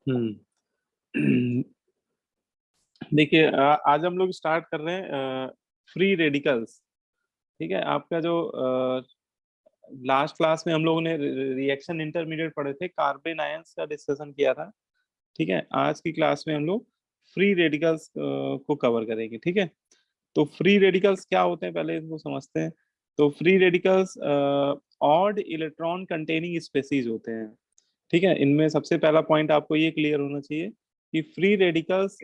हम्म। देखिए, आज हम लोग स्टार्ट कर रहे हैं फ्री रेडिकल्स। ठीक है, आपका जो लास्ट क्लास में हम लोगों ने रिएक्शन इंटरमीडिएट पढ़े थे, कार्बन आयंस का डिस्कशन किया था। ठीक है, आज की क्लास में हम लोग फ्री रेडिकल्स को कवर करेंगे। ठीक है, तो फ्री रेडिकल्स क्या होते हैं पहले इसको समझते हैं। तो free radicals odd electron containing species होते हैं। ठीक है, इनमें सबसे पहला पॉइंट आपको ये क्लियर होना चाहिए कि फ्री रेडिकल्स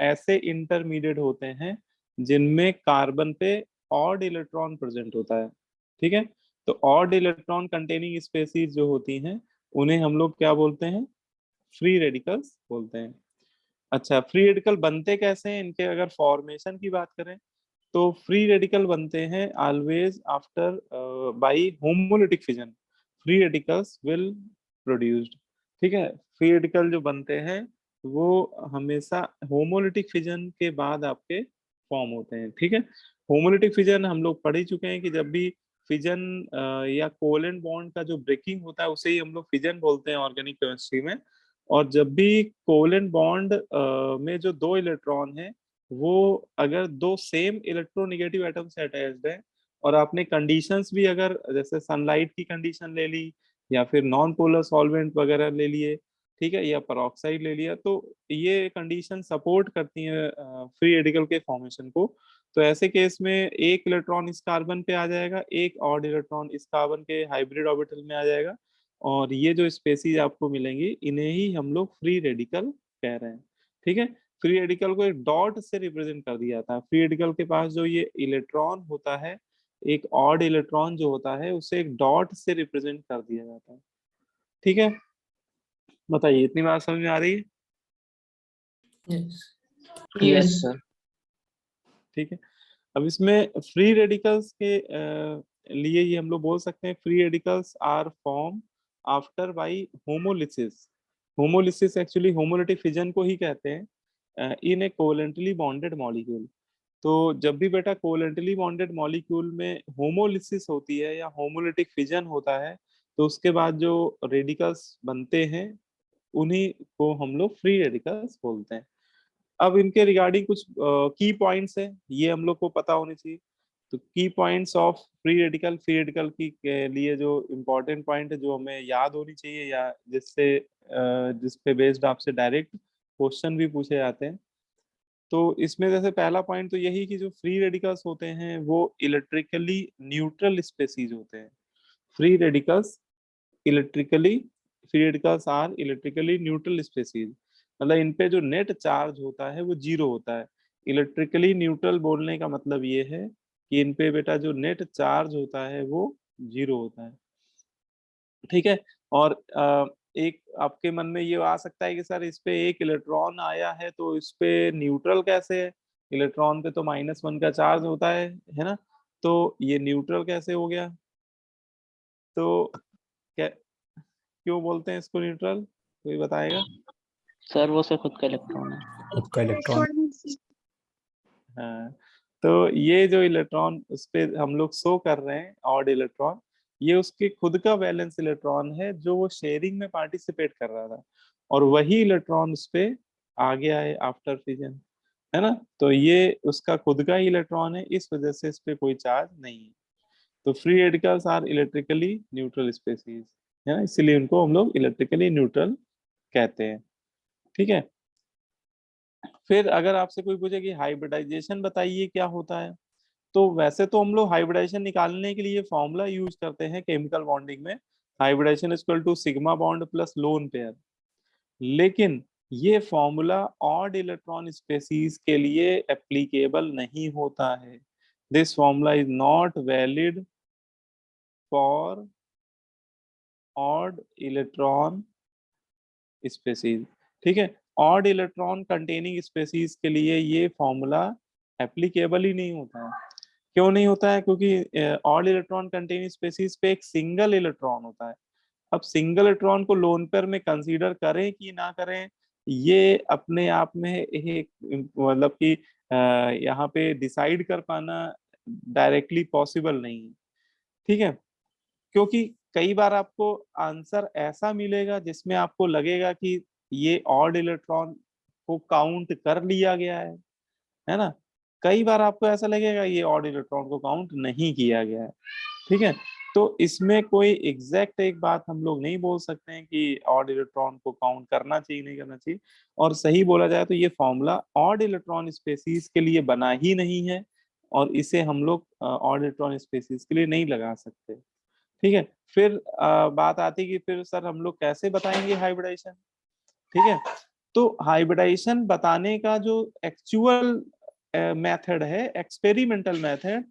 ऐसे इंटरमीडिएट होते हैं जिनमें कार्बन पे ऑड इलेक्ट्रॉन प्रेजेंट होता है। ठीक है, तो ऑड इलेक्ट्रॉन कंटेनिंग स्पेसीज जो होती हैं उन्हें हम लोग क्या बोलते हैं? फ्री रेडिकल्स बोलते हैं। अच्छा, फ्री रेडिकल बनते कैसे हैं, इनके अगर फॉर्मेशन की बात करें तो फ्री रेडिकल बनते हैं always after bye homolytic fission. Free radicals will produced. ठीक है, फ्री रेडिकल जो बनते हैं वो हमेशा होमोलिटिक फिजन के बाद आपके फॉर्म होते हैं। ठीक है, होमोलिटिक फिजन हम लोग पढ़ ही चुके हैं कि जब भी फिजन या कोवेलेंट बॉन्ड का जो ब्रेकिंग होता है उसे ही हम लोग फिजन बोलते हैं ऑर्गेनिक केमिस्ट्री में। और जब भी कोवेलेंट बॉन्ड में जो दो इलेक्ट्रॉन है वो अगर दो सेम इलेक्ट्रोनेगेटिव एटम से अटैच्ड है और आपने कंडीशंस भी अगर जैसे सनलाइट की कंडीशन ले ली या फिर नॉन पोलर सॉल्वेंट वगैरह ले लिए, ठीक है, या पेरोक्साइड ले लिया, तो ये कंडीशन सपोर्ट करती है फ्री रेडिकल के फॉर्मेशन को। तो ऐसे केस में एक इलेक्ट्रॉन इस कार्बन पे आ जाएगा, एक ऑड इलेक्ट्रॉन इस कार्बन के हाइब्रिड ऑर्बिटल में आ जाएगा, और ये जो स्पेसीज आपको मिलेंगी इन्हें ही हम लोग फ्री रेडिकल कह रहे हैं। ठीक है, फ्री रेडिकल को एक डॉट से रिप्रेजेंट कर दिया जाता है। फ्री रेडिकल के पास जो ये इलेक्ट्रॉन होता है, एक ऑड इलेक्ट्रॉन जो होता है उसे एक डॉट से रिप्रेजेंट कर दिया जाता है। ठीक है, बताइए, इतनी बात समझ में आ रही है? Yes yes sir. ठीक है, अब इसमें फ्री रेडिकल्स के लिए ये हम लोग बोल सकते हैं free radicals are form after by homolysis. Homolysis actually homolytic fission को ही कहते हैं in a covalently bonded molecule. तो जब भी बेटा कोवेलेंटली बॉन्डेड मॉलिक्यूल में होमोलिसिस होती है या होमोलिटिक फिजन होता है तो उसके बाद जो रेडिकल्स बनते हैं उन्हीं को हम लोग फ्री रेडिकल्स बोलते हैं। अब इनके रिगार्डिंग कुछ की पॉइंट्स हैं, ये हम लोग को पता होने चाहिए। तो की पॉइंट्स ऑफ फ्री रेडिकल की के लिए जो इम्पोर्टेंट पॉइंट है जो हमें याद होनी चाहिए या जिस पे बेस्ड आपसे डायरेक्ट क्वेश्चन भी पूछे जाते हैं। तो इसमें जैसे पहला पॉइंट तो यही कि जो फ्री रेडिकल्स होते हैं वो इलेक्ट्रिकली न्यूट्रल स्पेसीज होते हैं। Free radicals electrically free radicals are electrically neutral species, मतलब इन पे जो नेट चार्ज होता है वो जीरो होता है। इलेक्ट्रिकली न्यूट्रल बोलने का मतलब ये है कि इन पे बेटा जो नेट चार्ज होता है वो जीरो होता है। ठीक है, और एक आपके मन में ये आ सकता है कि सर इस पे एक इलेक्ट्रॉन आया है तो इस पे न्यूट्रल कैसे है? इलेक्ट्रॉन पे तो -1 का चार्ज होता है ना? तो ये न्यूट्रल कैसे हो गया? तो क्या, क्यों बोलते हैं इसको न्यूट्रल, कोई बताएगा? सर, वो से खुद का इलेक्ट्रॉन है। खुद का इलेक्ट्रॉन। हाँ, तो ये जो इलेक्ट्रॉन उस पे हम लोग शो कर रहे हैं ऑड इलेक्ट्रॉन, ये उसके खुद का वैलेंस इलेक्ट्रॉन है जो वो शेयरिंग में पार्टिसिपेट कर रहा था, और वही इलेक्ट्रॉन उस पे आ गया है आफ्टर फिजन, है ना? तो ये उसका खुद का ही इलेक्ट्रॉन है, इस वजह से इस पे कोई चार्ज नहीं है। तो free radicals are electrically neutral species, है ना, इसीलिए उनको हम लोग इलेक्ट्रिकली न्यूट्रल कहते हैं। ठीक है, फिर अगर आपसे कोई पूछे कि हाइब्रिडाइजेशन बताइए क्या होता है, तो वैसे तो हम लोग हाइब्रिडाइजेशन निकालने के लिए फॉर्मूला यूज करते हैं केमिकल बॉन्डिंग में, hybridisation equal to sigma bond plus lone pair. लेकिन ये फॉर्मूला ऑड इलेक्ट्रॉन स्पेसीज के लिए एप्लीकेबल नहीं होता है। This formula is not valid for odd electron species. ठीक है, ऑड इलेक्ट्रॉन कंटेनिंग स्पेसीज के लिए ये फॉर्मूला एप्लीकेबल ही नहीं होता है। क्यों नहीं होता है? क्योंकि ऑड इलेक्ट्रॉन कंटेनिंग स्पेसीज पे एक सिंगल इलेक्ट्रॉन होता है। अब सिंगल इलेक्ट्रॉन को लोन पेयर में कंसीडर करें कि ना करें, ये अपने आप में एक मतलब कि यहाँ पे डिसाइड कर पाना डायरेक्टली पॉसिबल नहीं है। ठीक है, क्योंकि कई बार आपको आंसर ऐसा मिलेगा जिसमें आपको लगेगा कि ये ऑड इलेक्ट्रॉन को काउंट कर लिया गया है ना। कई बार आपको ऐसा लगेगा ये ऑड इलेक्ट्रॉन को काउंट नहीं किया गया है, ठीक है। तो इसमें कोई एग्जैक्ट एक बात हम लोग नहीं बोल सकते हैं कि ऑड इलेक्ट्रॉन को काउंट करना चाहिए नहीं करना चाहिए। और सही बोला जाए तो ये फॉर्मूला ऑड इलेक्ट्रॉन स्पेसीज के लिए बना ही नहीं है, और इसे हम लोग ऑड इलेक्ट्रॉन स्पेसीज के लिए नहीं लगा सकते, ठीक है। फिर बात आती है कि फिर सर हम लोग कैसे बताएंगे हाइब्रिडाइजेशन, ठीक है। तो हाइब्रिडाइजेशन बताने का जो एक्चुअल मेथड है, एक्सपेरिमेंटल मेथड,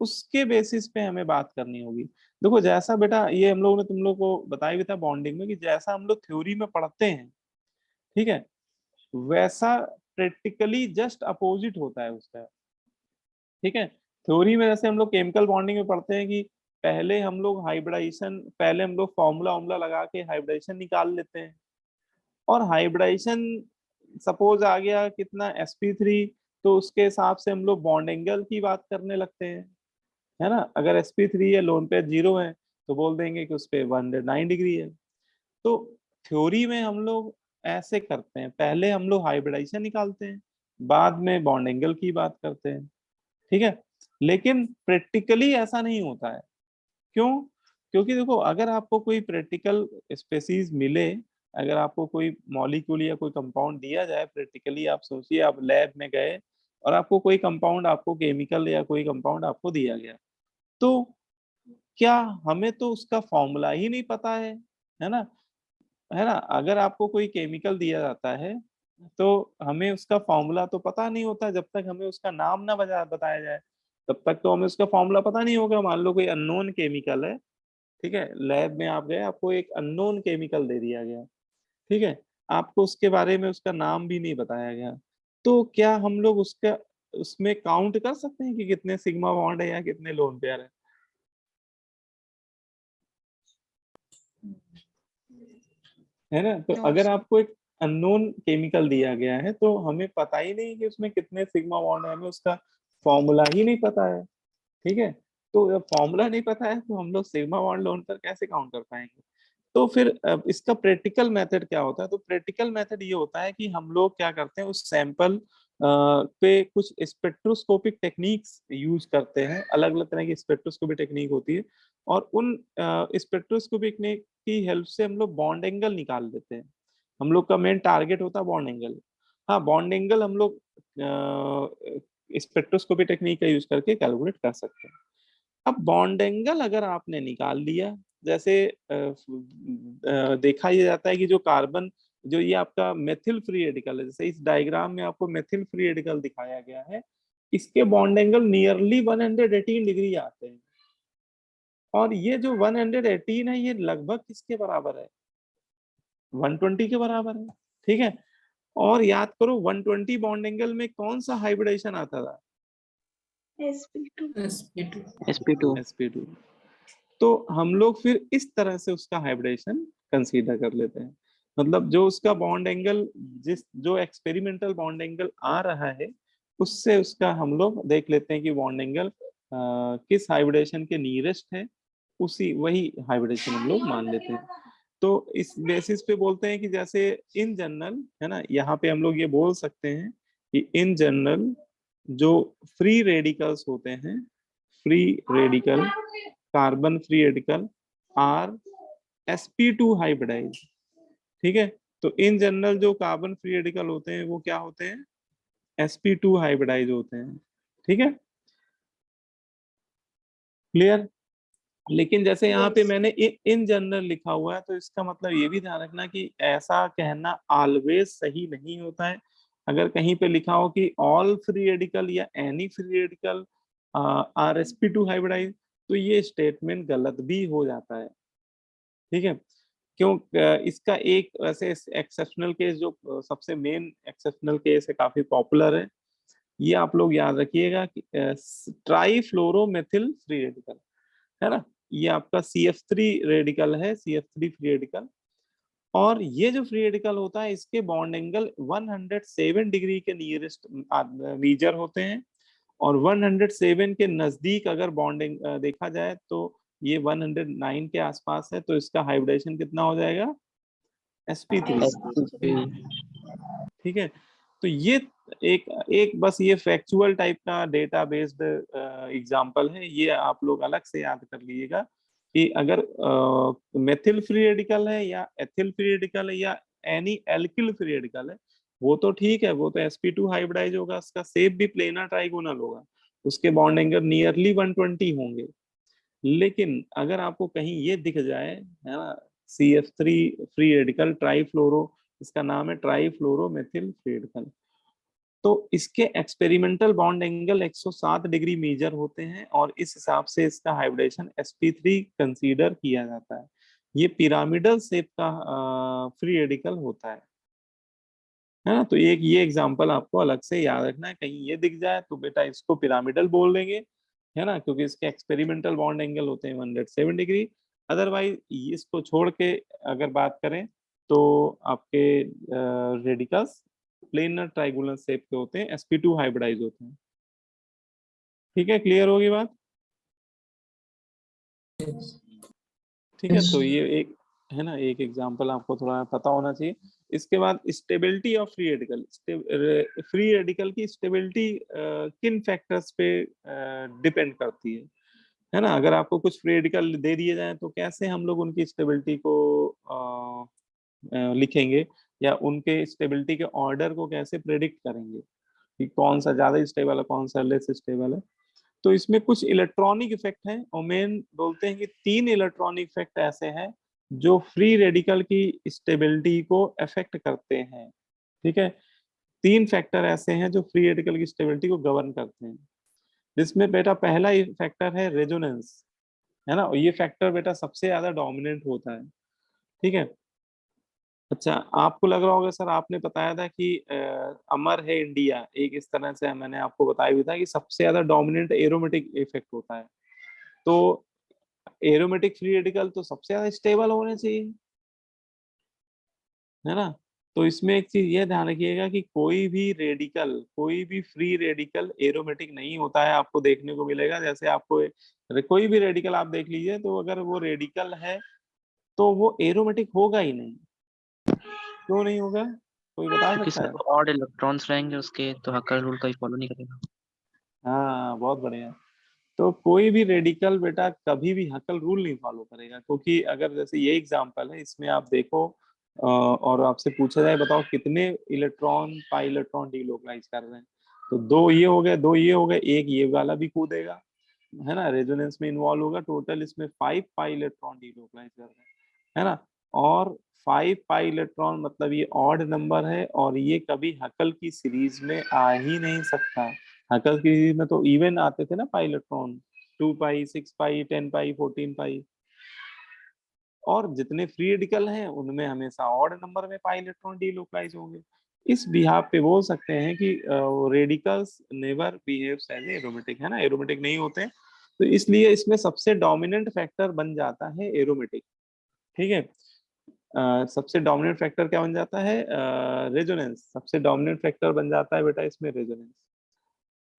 उसके बेसिस पे हमें बात करनी होगी। देखो जैसा बेटा ये हम लोगों ने तुम लोग को बताया भी था बॉन्डिंग में कि जैसा हम लोग थ्योरी में पढ़ते हैं, ठीक है, वैसा प्रैक्टिकली जस्ट अपोजिट होता है उसका, ठीक है। थ्योरी में जैसे हम लोग केमिकल बॉन्डिंग में पढ़ते हैं कि पहले हम लोग हाइब्रिडाइजेशन, पहले हम लोग फॉर्मूला वॉर्मूला लगा के हाइब्रिडाइजेशन निकाल लेते हैं, और हाइब्रिडाइजेशन सपोज आ गया कितना sp3, तो उसके हिसाब से हम लोग बॉन्ड एंगल की बात करने लगते हैं, है ना। अगर sp3 है, लोन पेयर 0 है, तो बोल देंगे कि उस पे 109 डिग्री है। तो थ्योरी में हम लोग ऐसे करते हैं, पहले हम लोग हाइब्रिडाइजेशन निकालते हैं, बाद में बॉन्ड एंगल की बात करते हैं, ठीक है। लेकिन प्रैक्टिकली ऐसा नहीं होता है। क्यों? क्योंकि देखो अगर आपको कोई प्रैक्टिकल स्पेसीज मिले, अगर आपको कोई मॉलिक्यूल या कोई कंपाउंड दिया जाए प्रैक्टिकली, आप सोचिए आप लैब में गए और आपको कोई कंपाउंड, आपको केमिकल या कोई कंपाउंड आपको दिया गया, तो क्या हमें तो उसका फॉर्मूला ही नहीं पता है ना, है ना। अगर आपको कोई केमिकल दिया जाता है तो हमें उसका फॉर्मूला तो पता नहीं होता, जब तक हमें उसका नाम ना बताया जाए तब तक तो हमें उसका फॉर्मूला पता नहीं होगा। मान लो कोई अननोन केमिकल है, ठीक है, लैब में आप गए, आपको एक अननोन केमिकल दे दिया गया, ठीक है, आपको उसके बारे में उसका नाम भी नहीं बताया गया, तो क्या हम लोग उसका उसमें काउंट कर सकते हैं कि कितने सिग्मा बॉन्ड है या कितने लोन पेयर है? है ना। तो No, अगर sir. आपको एक अननोन केमिकल दिया गया है तो हमें पता ही नहीं कि उसमें कितने सिग्मा बॉन्ड है, हमें उसका फॉर्मूला ही नहीं पता है, ठीक है। तो जब फॉर्मूला नहीं पता है तो हम लोग सिग्मा बॉन्ड लोन पर कैसे काउंट कर पाएंगे? तो फिर इसका प्रैक्टिकल मेथड क्या होता है? तो प्रैक्टिकल मेथड ये होता है कि हम लोग क्या करते हैं, उस सैंपल पे कुछ स्पेक्ट्रोस्कोपिक टेक्निक्स यूज करते हैं, अलग अलग तरह की स्पेक्ट्रोस्कोपिक टेक्निक होती है, और उन स्पेक्ट्रोस्कोपिक की हेल्प से हम लोग बॉन्ड एंगल निकाल लेते हैं। हम लोग का मेन टारगेट होता है बॉन्ड एंगल। हाँ, बॉन्ड एंगल हम लोग स्पेक्ट्रोस्कोपिक टेक्निक का यूज करके कैलकुलेट कर सकते हैं। अब बॉन्ड एंगल अगर आपने निकाल लिया, जैसे देखा यह जाता है कि जो कार्बन, जो ये आपका मेथिल फ्री रेडिकल है, जैसे इस डायग्राम में आपको मेथिल फ्री रेडिकल दिखाया गया है, इसके बॉन्ड एंगल नियरली 118 डिग्री आते हैं, और ये जो 118 है ये लगभग किसके बराबर है? 120 के बराबर है, ठीक है। और याद करो 120 बॉन्ड एंगल में कौन सा हाइब्रिडेशन आता था? sp2. sp2 sp2। तो हम लोग फिर इस तरह से उसका हाइब्रिडेशन कंसीडर कर लेते हैं, मतलब जो उसका बॉन्ड एंगल, जिस जो एक्सपेरिमेंटल बॉन्ड एंगल आ रहा है, उससे उसका हम लोग देख लेते हैं कि बॉन्ड एंगल किस हाइब्रिडेशन के नियरेस्ट है, उसी वही हाइब्रिडेशन हम लोग मान लेते हैं। तो इस बेसिस पे बोलते हैं कि जैसे इन जनरल, है ना, यहाँ पे हम लोग ये बोल सकते हैं कि इन जनरल जो फ्री रेडिकल्स होते हैं, free radical, carbon free radical are sp2 hybridise, ठीक है। तो इन जनरल जो कार्बन फ्री रेडिकल होते हैं वो क्या होते हैं? sp2 हाइब्रिडाइज होते हैं, ठीक है, क्लियर। लेकिन जैसे यहाँ पे Yes. मैंने इन जनरल लिखा हुआ है, तो इसका मतलब ये भी ध्यान रखना कि ऐसा कहना ऑलवेज सही नहीं होता है। अगर कहीं पे लिखा हो कि ऑल फ्री रेडिकल या any free radical are sp2 hybridise, तो ये स्टेटमेंट गलत भी हो जाता है, ठीक है। क्यों? इसका एक वैसे एक्सेप्शनल केस, जो सबसे मेन एक्सेप्शनल केस है, काफी पॉपुलर है, ये आप लोग याद रखिएगा कि ट्राईफ्लोरोमेथिल फ्री रेडिकल, है ना। ये आपका CF3 रेडिकल है, CF3 फ्री रेडिकल, और ये जो फ्री रेडिकल होता है इसके बॉन्ड एंगल 107 डिग्री के नियरेस्ट मीजर होते हैं, और 107 के नजदीक अगर बॉन्डिंग देखा जाए तो ये 109 के आसपास है, तो इसका हाइब्रिडेशन कितना हो जाएगा? sp3। ठीक है, तो ये एक एक बस ये फैक्चुअल टाइप का डेटा बेस्ड एग्जांपल है, ये आप लोग अलग से याद कर लीजिएगा कि अगर मेथिल फ्री रेडिकल है या एथिल फ्री रेडिकल है या एनी एल्किल फ्री रेडिकल है, वो तो ठीक है, वो तो sp2 हाइब्रिडाइज होगा, उसका शेप भी प्लेनर ट्राइगोनल होगा, उसके बॉन्ड एंगल नियरली 120 होंगे। लेकिन अगर आपको कहीं ये दिख जाए, है ना, CF3 फ्री रेडिकल ट्राईफ्लोरो, इसका नाम है ट्राईफ्लोरो मेथिल फ्री रेडिकल, तो इसके experimental bond angle 107 degree measure होते हैं और इस हिसाब से इसका हाइब्रिडेशन sp3 कंसीडर किया जाता है। ये पिरामिडल शेप का फ्री रेडिकल होता है ना। तो एक ये एग्जांपल आपको अलग से याद रखना है, कहीं ये दिख जाए तो बेटा इसको पिरामिडल बोल देंगे, है ना, क्योंकि इसके एक्सपेरिमेंटल बॉन्ड एंगल होते हैं 107 डिग्री। अदरवाइज इसको छोड़ के अगर बात करें तो आपके रेडिकल्स प्लेनर ट्राइगोनल शेप के होते हैं, sp2 हाइब्रिडाइज होते हैं। ठीक है, क्लियर होगी बात? ठीक है, तो ये एक है ना, एक एग्जांपल आपको थोड़ा पता होना चाहिए। इसके बाद stability of free radical, free radical की स्टेबिलिटी किन फैक्टर्स पे डिपेंड करती है ना। अगर आपको कुछ फ्री रेडिकल दे दिए जाए तो कैसे हम लोग उनकी स्टेबिलिटी को लिखेंगे या उनके स्टेबिलिटी के ऑर्डर को कैसे प्रेडिक्ट करेंगे कि कौन सा ज्यादा स्टेबल है, कौन सा लेस स्टेबल है। तो इसमें कुछ इलेक्ट्रॉनिक इफेक्ट हैं और मेन बोलते हैं कि 3 इलेक्ट्रॉनिक इफेक्ट ऐसे हैं जो फ्री रेडिकल की स्टेबिलिटी को अफेक्ट करते हैं। ठीक है, 3 फैक्टर ऐसे हैं जो फ्री रेडिकल की स्टेबिलिटी को गवर्न करते हैं, जिसमें बेटा पहला फैक्टर है रेजोनेंस, है ना, और ये फैक्टर बेटा सबसे ज्यादा डोमिनेंट होता है। ठीक है, अच्छा आपको लग रहा होगा सर आपने बताया था कि अमर है इंडिया, एक इस तरह से मैंने आपको बताया भी था कि सबसे ज्यादा डोमिनेंट एरोमेटिक इफेक्ट होता है, तो एरोमेटिक फ्री रेडिकल तो सबसे ज्यादा स्टेबल होने चाहिए, है ना। तो इसमें एक चीज ये ध्यान रखिएगा कि कोई भी रेडिकल, कोई भी फ्री रेडिकल एरोमेटिक नहीं होता है, आपको देखने को मिलेगा। जैसे आपको कोई भी रेडिकल आप देख लीजिए, तो अगर वो रेडिकल है तो वो एरोमेटिक होगा ही नहीं। क्यों नहीं होगा, कोई बता क्योंकि सकता है? सर ऑड इलेक्ट्रॉन्स रहेंगे उसके, तो हक्कर रूल का ही फॉलो नहीं करेगा। हाँ बहुत बढ़िया। तो कोई भी रेडिकल बेटा कभी भी हकल रूल नहीं फॉलो करेगा, क्योंकि अगर जैसे ये एग्जांपल है, इसमें आप देखो और आपसे पूछा जाए बताओ कितने इलेक्ट्रॉन पाई इलेक्ट्रॉन डीलोकलाइज कर रहे हैं, तो 2 ये हो गए, 2 ये हो गए, एक ये वाला भी कूदेगा, है ना, रेजोनेंस में इन्वॉल्व होगा। टोटल इसमें 5 पाई इलेक्ट्रॉन डीलोकलाइज कर रहे हैं, है ना। और 5 पाई इलेक्ट्रॉन मतलब ये ऑड नंबर है और ये कभी हकल की सीरीज में आ ही नहीं सकता। हकल की सीरीज में तो इवन आते थे ना पाई इलेक्ट्रॉन, 2 पाई, 6 पाई, 10 पाई, 14 पाई, और जितने फ्री रेडिकल हैं उनमें हमेशा ऑड नंबर में पाई इलेक्ट्रॉन डीलोकलाइज होंगे। इस बिहाफ पे बोल सकते हैं कि radicals never behaves as aromatic, है ना, एरोमेटिक नहीं होते, तो इसलिए इसमें सबसे डोमिनेंट फैक्टर बन जाता है एरोमेटिक। ठीक है, सबसे डोमिनेंट फैक्टर क्या बन जाता है? रेजोनेंस, सबसे डोमिनेंट फैक्टर बन जाता है बेटा इसमें रेजोनेंस।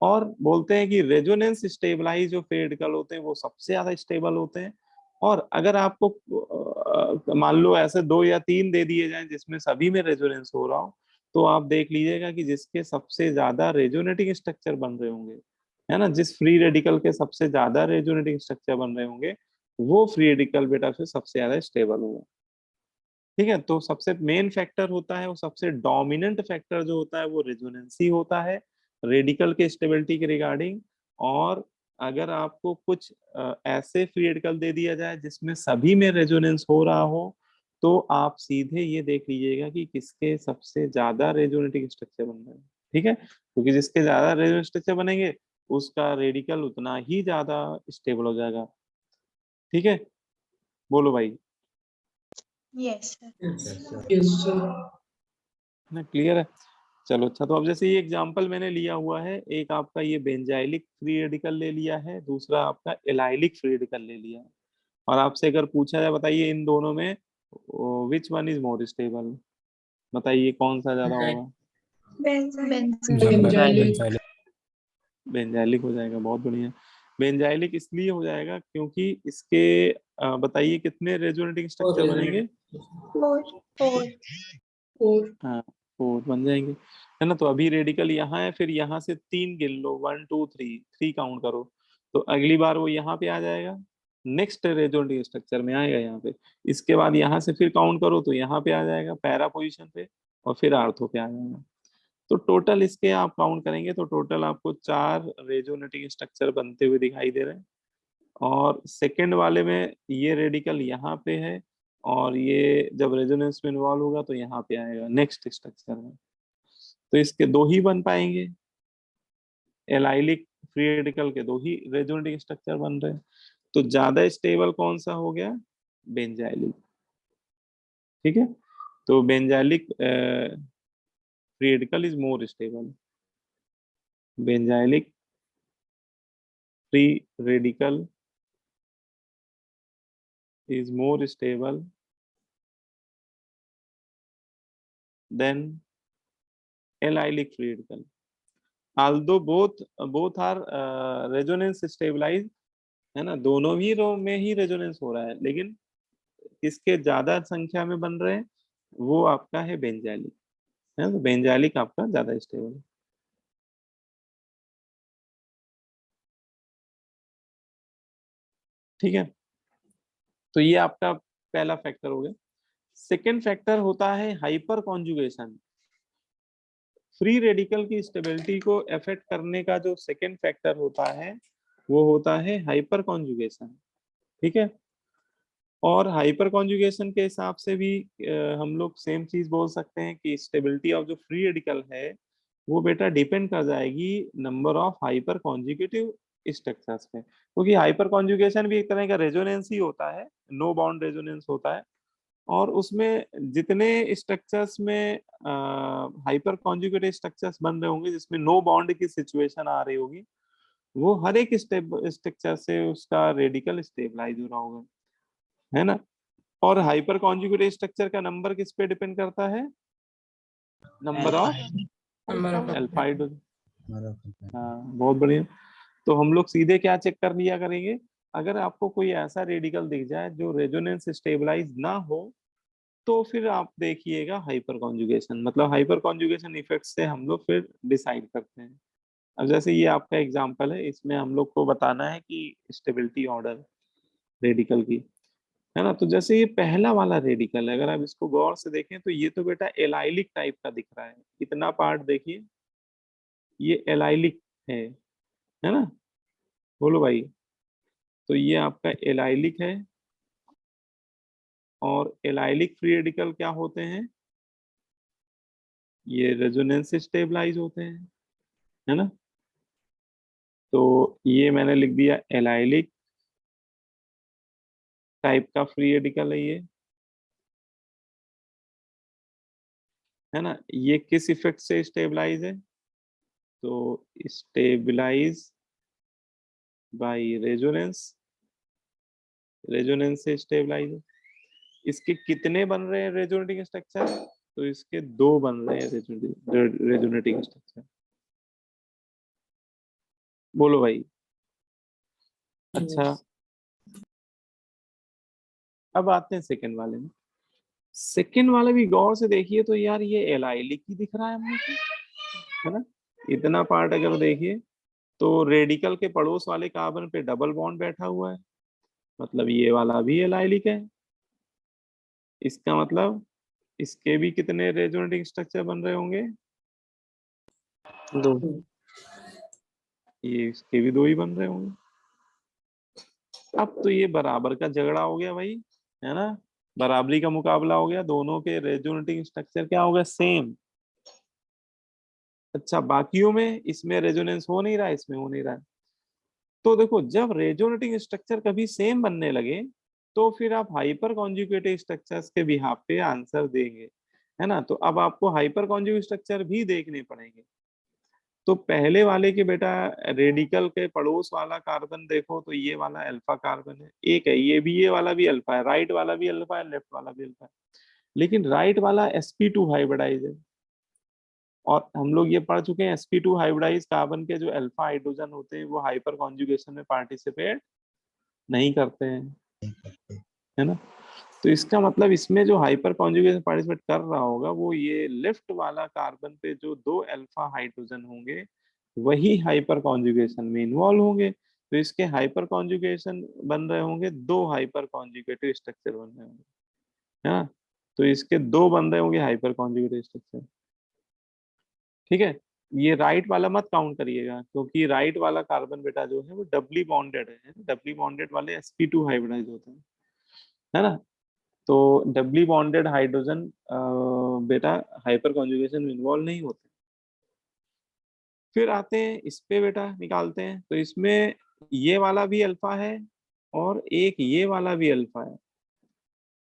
और बोलते हैं कि रेजोनेंस स्टेबलाइज जो रेडिकल होते हैं वो सबसे ज्यादा स्टेबल होते हैं। और अगर आपको मान लो ऐसे 2 या 3 दे दिए जाएं जिसमें सभी में रेजोनेंस हो रहा हो, तो आप देख लीजिएगा कि जिसके सबसे ज्यादा रेजोनेटिंग स्ट्रक्चर बन रहे होंगे, है ना, जिस फ्री रेडिकल के सबसे ज्यादा रेजोनेटिंग स्ट्रक्चर बन रहे होंगे, वो फ्री रेडिकल बेटा फिर सबसे ज्यादा स्टेबल होगा। ठीक है, तो सबसे मेन फैक्टर होता है, वो सबसे डोमिनेंट फैक्टर जो होता है वो रेजोनेंस ही होता है रेडिकल के स्टेबिलिटी के रिगार्डिंग। और अगर आपको कुछ ऐसे फ्री रेडिकल दे दिया जाए जिसमें सभी में रेजोनेंस हो रहा हो, तो आप सीधे ये देख लीजिएगा कि किसके सबसे ज्यादा रेजोनेटिंग स्ट्रक्चर बन रहे हैं। ठीक है, क्योंकि जिसके ज्यादा रेजोनेटिंग स्ट्रक्चर बनेंगे उसका रेडिकल उतना ही ज्यादा स्टेबल हो जाएगा। ठीक है, बोलो भाई। Yes, sir. Yes, sir. ना क्लियर है? चलो अच्छा, तो अब जैसे ये एग्जांपल मैंने लिया हुआ है, एक आपका ये बेंजाइलिक फ्री रेडिकल ले लिया है, दूसरा आपका एलाइलिक फ्री रेडिकल ले लिया है, और आपसे अगर पूछा जाए बताइए इन दोनों में which one is more stable, बताइए कौन सा ज्यादा होगा? Benzyl. Benzyl. बेंजाइलिक हो जाएगा, बहुत बढ़िया। बेंजाइलिक इसलिए हो जाएगा क्योंकि इसके बताइए कितने रेजोनेटिंग स्ट्रक्चर बनेंगे? 4 4 हाँ, 4 बन जाएंगे, है ना। तो अभी रेडिकल यहाँ है, फिर यहाँ से 3 गिन लो, 1 2 3, 3 काउंट करो, तो अगली बार वो यहाँ पे आ जाएगा, नेक्स्ट रेजोनेटिंग स्ट्रक्चर में आएगा यहाँ पे। इसके बाद यहाँ से फिर काउंट करो तो यहाँ पे आ जाएगा पैरा पोजीशन पे, और फिर आर्थो पे आ जाएगा। तो टोटल इसके आप काउंट करेंगे तो टोटल आपको 4 रेजोनेटिंग स्ट्रक्चर बनते हुए दिखाई दे रहे हैं। और सेकंड वाले में ये रेडिकल यहाँ पे है, और ये जब रेजोनेंस में इन्वॉल्व होगा तो यहाँ पे आएगा नेक्स्ट स्ट्रक्चर में। तो इसके 2 ही बन पाएंगे, एलाइलिक फ्री रेडिकल के 2 ही रेजोनेटिंग स्ट्रक्चर बन रहे हैं। तो ज्यादा स्टेबल कौन सा हो गया? बेंजाइलिक। ठीक है, तो benzylic free radical is more stable. Benzylic free radical is more stable than allylic free radical. Although both are resonance stabilized, है ना, दोनों ही रो में ही रेजोनेंस हो रहा है, लेकिन किसके ज्यादा संख्या में बन रहे हैं वो आपका है बेंजाइलिक, है। तो बेंजाइलिक आपका ज्यादा स्टेबल है। ठीक है, तो ये आपका पहला फैक्टर हो गया। सेकेंड फैक्टर होता है हाइपर कॉन्जुगेशन। फ्री रेडिकल की स्टेबिलिटी को अफेक्ट करने का जो सेकेंड फैक्टर होता है वो होता है हाइपर कॉन्जुगेशन। ठीक है, और हाइपर कॉन्जुगेशन के हिसाब से भी हम लोग सेम चीज बोल सकते हैं कि स्टेबिलिटी ऑफ जो फ्री रेडिकल है वो बेटा डिपेंड कर जाएगी number of hyper conjugative structures पे, क्योंकि हाइपर कॉन्जुगेशन भी एक तरह का रेजोनेंस ही होता है, नो बाउंड रेजोनेंस होता है। और उसमें जितने स्ट्रक्चर्स में हाइपर कॉन्जुगेटेड स्ट्रक्चर्स बन रहे होंगे जिसमें नो बाउंड की सिचुएशन आ रही होगी, वो हर एक स्ट्रक्चर से उसका रेडिकल स्टेबलाइज हो रहा होगा, है ना। और हाइपर कॉन्जुगेटेड स्ट्रक्चर का नंबर किस पे डिपेंड करता है? Number of alpha H. हाँ, बहुत बढ़िया। तो हम लोग सीधे क्या चेक कर लिया करेंगे, अगर आपको कोई ऐसा रेडिकल दिख जाए जो रेजोनेंस स्टेबलाइज ना हो तो फिर आप देखिएगा हाइपर कॉन्जुगेशन, मतलब हाइपर कॉन्जुगेशन इफेक्ट से हम लोग फिर डिसाइड करते हैं। अब जैसे ये आपका एग्जांपल है, इसमें हम लोग को बताना है कि स्टेबिलिटी ऑर्डर रेडिकल की, है ना। तो जैसे ये पहला वाला रेडिकल है, अगर आप इसको गौर से देखें तो ये तो बेटा एलाइलिक टाइप का दिख रहा है, इतना पार्ट देखिए ये एलाइलिक है ना। बोलो भाई, तो ये आपका एलाइलिक है। और एलाइलिक फ्री रेडिकल क्या होते हैं? ये रेजोनेंस से स्टेबलाइज होते हैं, है ना। तो ये मैंने लिख दिया एलाइलिक टाइप का फ्री रेडिकल है ये, है ना। ये किस इफेक्ट से स्टेबलाइज है? तो स्टेबलाइज बाय रेजोनेंस, रेजोनेंस से स्टेबलाइज है। इसके कितने बन रहे हैं रेजोनेटिंग स्ट्रक्चर? तो इसके 2 बन रहे हैं रेजोनेटिंग स्ट्रक्चर। बोलो भाई। अच्छा, अब आते हैं सेकंड वाले में। सेकंड वाला भी गौर से देखिए तो यार ये एलाइलिक ही दिख रहा है हम लोग को, है ना। इतना पार्ट अगर देखिए तो रेडिकल के पड़ोस वाले कार्बन पे डबल बॉन्ड बैठा हुआ है, मतलब ये वाला भी एलाइलिक है। इसका मतलब इसके भी कितने रेजोनेटिंग स्ट्रक्चर बन रहे होंगे? 2। ये इसके भी 2 ही बन रहे होंगे। अब तो ये बराबर का झगड़ा हो गया भाई, है ना। बराबरी का मुकाबला हो गया, दोनों के रेजोनेटिंग स्ट्रक्चर क्या हो गया? सेम। अच्छा, बाकियों में इसमें रेजोनेंस हो नहीं रहा है, इसमें हो नहीं रहा है। तो देखो, जब रेजोनेटिंग स्ट्रक्चर कभी सेम बनने लगे तो फिर आप हाइपर कॉन्जुगेटेड स्ट्रक्चर्स के बिहाफ पे आंसर देंगे, है ना। तो अब आपको हाइपर कॉन्जुगेट स्ट्रक्चर भी देखने पड़ेंगे। तो पहले वाले के बेटा रेडिकल के पड़ोस वाला कार्बन देखो तो ये वाला अल्फा कार्बन है, एक है ये भी, ये वाला भी अल्फा है, राइट वाला भी अल्फा है, लेफ्ट वाला भी अल्फा है। लेकिन राइट वाला sp2 हाइब्रिडाइज है, और हम लोग ये पढ़ चुके हैं sp2 हाइब्रिडाइज कार्बन के जो अल्फा हाइड्रोजन होते हैं वो हाइपर कॉन्जुगेशन में पार्टिसिपेट नहीं करते हैं, है ना। तो इसका मतलब इसमें जो हाइपर कॉन्जुगेशन पार्टिसिपेट कर रहा होगा वो ये लेफ्ट वाला कार्बन पे जो दो अल्फा हाइड्रोजन होंगे वही हाइपर कॉन्जुगेशन में इन्वॉल्व होंगे। तो इसके हाइपर कॉन्जुगेशन बन रहे होंगे, दो हाइपर कॉन्जुगेटिव स्ट्रक्चर बन रहे होंगे, है ना। तो इसके दो बन रहे होंगे हाइपर कॉन्जुगेटिव स्ट्रक्चर, ठीक है। ये राइट वाला मत काउंट करिएगा क्योंकि राइट वाला कार्बन बेटा जो है वो डबली बॉन्डेड है, डबली बॉन्डेड वाले sp2 हाइब्रिडाइज होते हैं, है ना। तो डबली बॉन्डेड हाइड्रोजन बेटा हाइपर कॉन्जुगेशन में इन्वॉल्व नहीं होते। फिर आते हैं इस पे बेटा, निकालते हैं। तो इसमें ये वाला भी अल्फा है और एक ये वाला भी अल्फा है।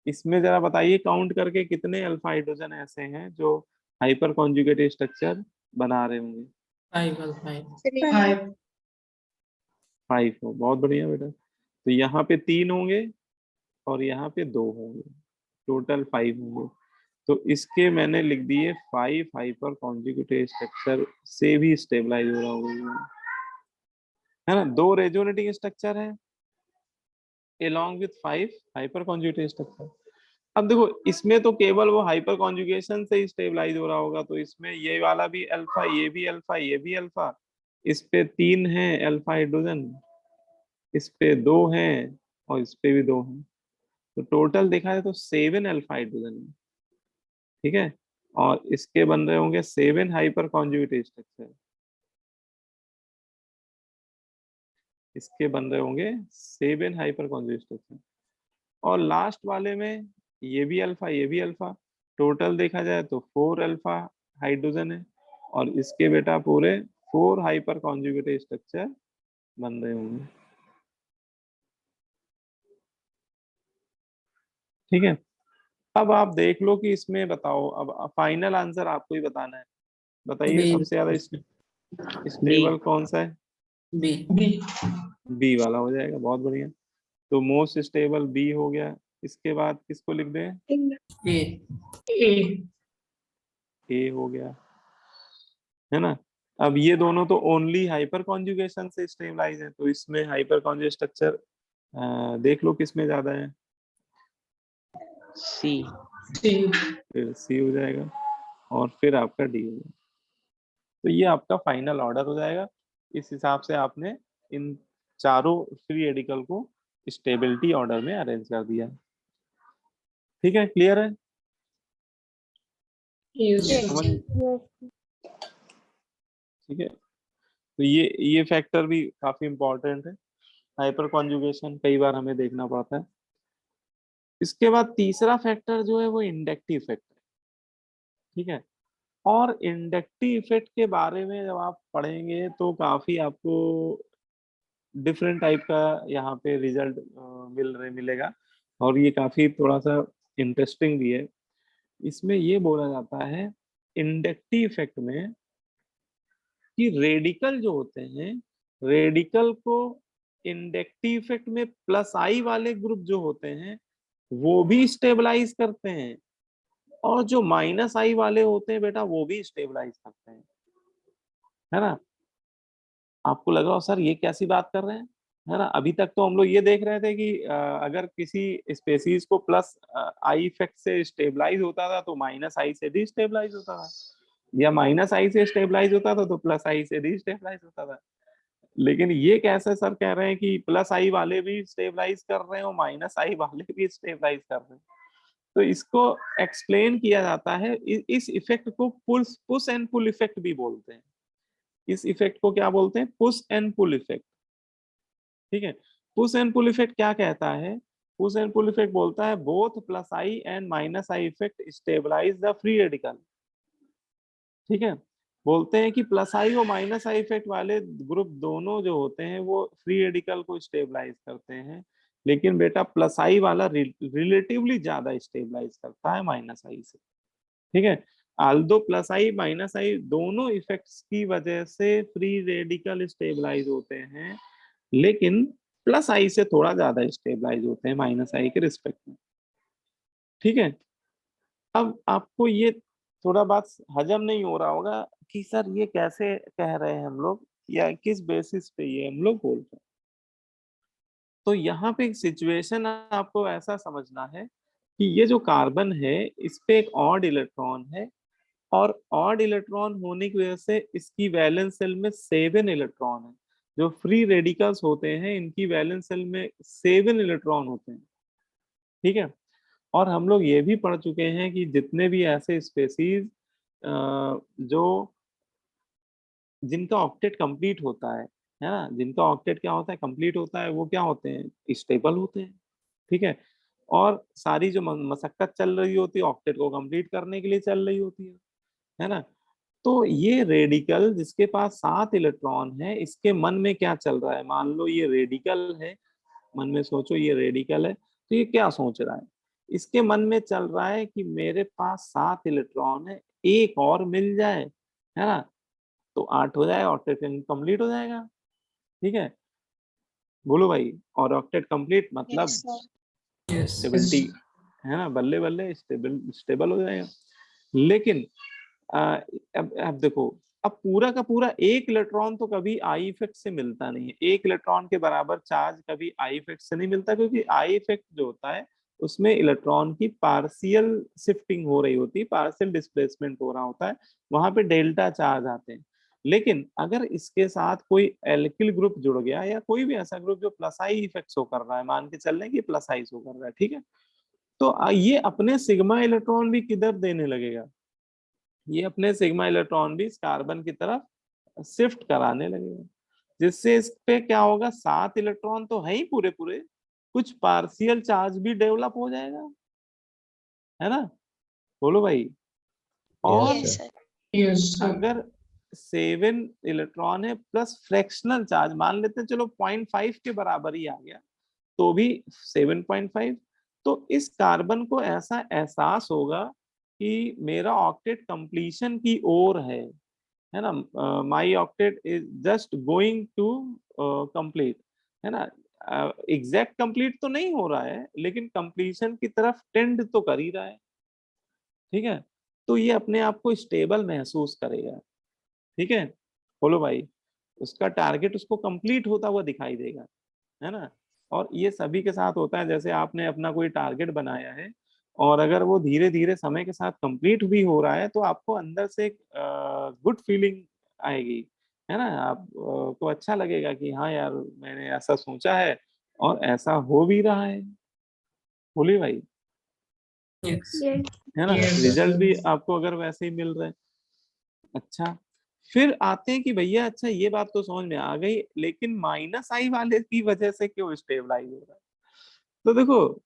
इसमें जरा बताइए काउंट करके कितने अल्फा हाइड्रोजन ऐसे हैं जो हाइपर कॉन्जुगेटेड स्ट्रक्चर बना रहे होंगे। 5 5 हो, बहुत बढ़िया बेटा। तो यहाँ पे 3 होंगे और यहाँ पे 2 होंगे, टोटल 5 होंगे। तो इसके मैंने लिख दिए 5 हाइपर कॉन्जुगेटेड स्ट्रक्चर से भी स्टेबलाइज हो रहा होगा, है ना। 2 रेजोनेटिंग स्ट्रक्चर है along with 5 hyper conjugated structure. अब देखो इसमें तो केवल वो हाइपर कॉन्जुगेशन से ही स्टेबलाइज हो रहा होगा, तो इसमें ये वाला भी अल्फा, ये भी अल्फा, ये भी अल्फा, इस पे 3 है अल्फा हाइड्रोजन, इस पे 2 हैं और इस पे भी 2 हैं। तो टोटल देखा जाए तो 7 अल्फा हाइड्रोजन है, ठीक है। और इसके बन रहे होंगे 7 हाइपर कॉन्जुगेटेड स्ट्रक्चर, इसके बन रहे होंगे 7 हाइपर कॉन्जुगेट स्ट्रक्चर। और लास्ट वाले में ये भी अल्फा, ये भी अल्फा, टोटल देखा जाए तो 4 अल्फा हाइड्रोजन है और इसके बेटा पूरे 4 हाइपर कॉन्जुगेटेड स्ट्रक्चर बन रहे होंगे, ठीक है। अब आप देख लो कि इसमें बताओ, अब फाइनल आंसर आपको ही बताना है। बताइए बी सबसे ज्यादा बी स्टेबल कौन सा है। बी बी वाला हो जाएगा, बहुत बढ़िया। तो मोस्ट स्टेबल बी हो गया। इसके बाद किसको लिख दें, ए ए हो गया, है ना। अब ये दोनों तो ओनली हाइपर कॉन्जुगेशन से स्टेबलाइज है, तो इसमें हाइपर कॉन्जुगेट स्ट्रक्चर देख लो किसमें ज्यादा है। सी फिर सी हो जाएगा और फिर आपका डी हो जाएगा। तो ये आपका फाइनल ऑर्डर हो जाएगा। इस हिसाब से आपने इन चारों फ्री रेडिकल को स्टेबिलिटी ऑर्डर में अरेंज कर दिया, ठीक है। क्लियर है, समझ, ठीक है। तो ये फैक्टर भी काफी इंपॉर्टेंट है, हाइपर कॉन्जुगेशन कई बार हमें देखना पड़ता है। इसके बाद तीसरा फैक्टर जो है वो इंडक्टिव फैक्टर, ठीक है। और इंडक्टिव इफेक्ट के बारे में जब आप पढ़ेंगे तो काफी आपको डिफरेंट टाइप का यहाँ पे रिजल्ट मिलेगा और ये काफी थोड़ा सा इंटरेस्टिंग भी है। इसमें ये बोला जाता है इंडक्टिव इफेक्ट में कि रेडिकल जो होते हैं, रेडिकल को इंडक्टिव इफेक्ट में प्लस आई वाले ग्रुप जो होते हैं वो भी स्टेबलाइज करते हैं और जो माइनस आई वाले होते हैं बेटा वो भी स्टेबलाइज करते हैं, है ना। आपको लगा सर ये कैसी बात कर रहे हैं, है ना। अभी तक तो हम लोग ये देख रहे थे कि अगर किसी स्पेसीज को प्लस आई इफेक्ट से स्टेबलाइज होता था तो माइनस आई से डिस्टेबलाइज होता था, या माइनस आई से स्टेबलाइज होता था तो प्लस आई से डिस्टेबलाइज होता था। लेकिन ये कैसे सर कह रहे हैं कि प्लस आई वाले भी स्टेबलाइज कर रहे हैं और माइनस आई वाले भी स्टेबलाइज कर रहे हैं। तो इसको एक्सप्लेन किया जाता है, इस इफेक्ट को पुश एंड पुल इफेक्ट भी बोलते हैं। इस इफेक्ट को क्या बोलते हैं, पुश एंड पुल इफेक्ट, ठीक है। पुश एंड पुल इफेक्ट क्या कहता है, पुश एंड पुल इफेक्ट बोलता है both plus I and minus I effect stabilise the free radical, ठीक है। बोलते हैं कि प्लस आई और माइनस आई इफेक्ट वाले ग्रुप दोनों जो होते हैं वो फ्री रेडिकल को स्टेबलाइज करते हैं, लेकिन बेटा प्लस आई वाला रिलेटिवली ज्यादा स्टेबलाइज करता है माइनस आई से, ठीक है। आल्दो प्लस आई माइनस आई दोनों इफेक्ट्स की वजह से फ्री रेडिकल स्टेबलाइज होते हैं, लेकिन प्लस आई से थोड़ा ज्यादा स्टेबलाइज होते हैं माइनस आई के रिस्पेक्ट में, ठीक है। अब आपको ये थोड़ा बात हजम नहीं हो रहा होगा कि सर ये कैसे कह रहे हैं हम लोग, या किस बेसिस पे ये हम लोग बोल रहे हैं। तो यहाँ पे एक सिचुएशन आपको ऐसा समझना है कि ये जो कार्बन है इस पे एक ऑड इलेक्ट्रॉन है, और ऑड इलेक्ट्रॉन होने की वजह से इसकी वैलेंस शेल में 7 इलेक्ट्रॉन है। जो फ्री रेडिकल्स होते हैं इनकी वैलेंस शेल में 7 इलेक्ट्रॉन होते हैं, ठीक है। और हम लोग ये भी पढ़ चुके हैं कि जितने भी ऐसे स्पेसीज जो जिनका ऑक्टेट कंप्लीट होता है ना, जिनका ऑक्टेट क्या होता है, कंप्लीट होता है, वो क्या होते हैं, स्टेबल होते हैं, ठीक है। और सारी जो मशक्कत चल रही होती है ऑक्टेट को कंप्लीट करने के लिए चल रही होती है ना। तो ये रेडिकल जिसके पास 7 इलेक्ट्रॉन है, इसके मन में क्या चल रहा है, मान लो ये रेडिकल है, मन में सोचो ये रेडिकल है, तो ये क्या सोच रहा है, इसके मन में चल रहा है कि मेरे पास 7 इलेक्ट्रॉन है, एक और मिल जाए, है ना, तो 8 हो जाए, ऑक्टेट कंप्लीट हो जाएगा, ठीक है। बोलो भाई, और ऑक्टेट कंप्लीट Yes, मतलब sir. स्टेबिलिटी, है ना, बल्ले बल्ले स्टेबल हो जाएगा। लेकिन आ, अब देखो, अब पूरा का पूरा एक इलेक्ट्रॉन तो कभी आई इफेक्ट से मिलता नहीं है, एक इलेक्ट्रॉन के बराबर चार्ज कभी आई इफेक्ट से नहीं मिलता, क्योंकि आई इफेक्ट जो होता है उसमें इलेक्ट्रॉन की पार्शियल शिफ्टिंग हो रही होती है, पार्शियल डिस्प्लेसमेंट हो रहा होता है, वहां पे डेल्टा चार्ज आते हैं। लेकिन अगर इसके साथ कोई एल्किल ग्रुप जुड़ गया, या कोई भी ऐसा ग्रुप जो प्लस आई इफेक्ट शो कर रहा है, मान के चल रहे हैं कि प्लस आई शो कर रहा है, ठीक है, तो ये अपने सिग्मा इलेक्ट्रॉन भी किधर देने लगेगा, ये अपने सिग्मा इलेक्ट्रॉन भी इस कार्बन की तरफ शिफ्ट कराने लगेगा, जिससे इस पे क्या होगा, 7 इलेक्ट्रॉन तो है ही पूरे पूरे, कुछ पार्शियल चार्ज भी डेवलप हो जाएगा, है ना, बोलो भाई। और Yes, sir. अगर 7 इलेक्ट्रॉन है प्लस फ्रैक्शनल चार्ज, मान लेते हैं चलो 0.5 के बराबर ही आ गया, तो भी 7.5, तो इस कार्बन को ऐसा एहसास होगा कि मेरा ऑक्टेट कंप्लीशन की ओर है ना, my octet is just going to complete, है ना, एग्जैक्ट कंप्लीट तो नहीं हो रहा है, लेकिन कंप्लीशन की तरफ टेंड तो कर ही रहा है, ठीक है। तो ये अपने आप को स्टेबल महसूस करेगा, ठीक है, बोलो भाई, उसका टारगेट उसको कंप्लीट होता हुआ दिखाई देगा, है ना। और ये सभी के साथ होता है, जैसे आपने अपना कोई टारगेट बनाया है, और अगर वो धीरे धीरे समय के साथ कंप्लीट भी हो रहा है, तो आपको अंदर से एक गुड फीलिंग आएगी, है ना, आप को अच्छा लगेगा कि हाँ यार मैंने ऐसा सोचा है और ऐसा हो भी रहा है, बोलिए भाई, Yes. है ना, रिजल्ट भी आपको अगर वैसे ही मिल रहे हैं। अच्छा, फिर आते हैं कि भैया अच्छा ये बात तो समझ में आ गई, लेकिन माइनस आई वाले की वजह से क्यों स्टेबलाइज हो रहा है। तो देखो,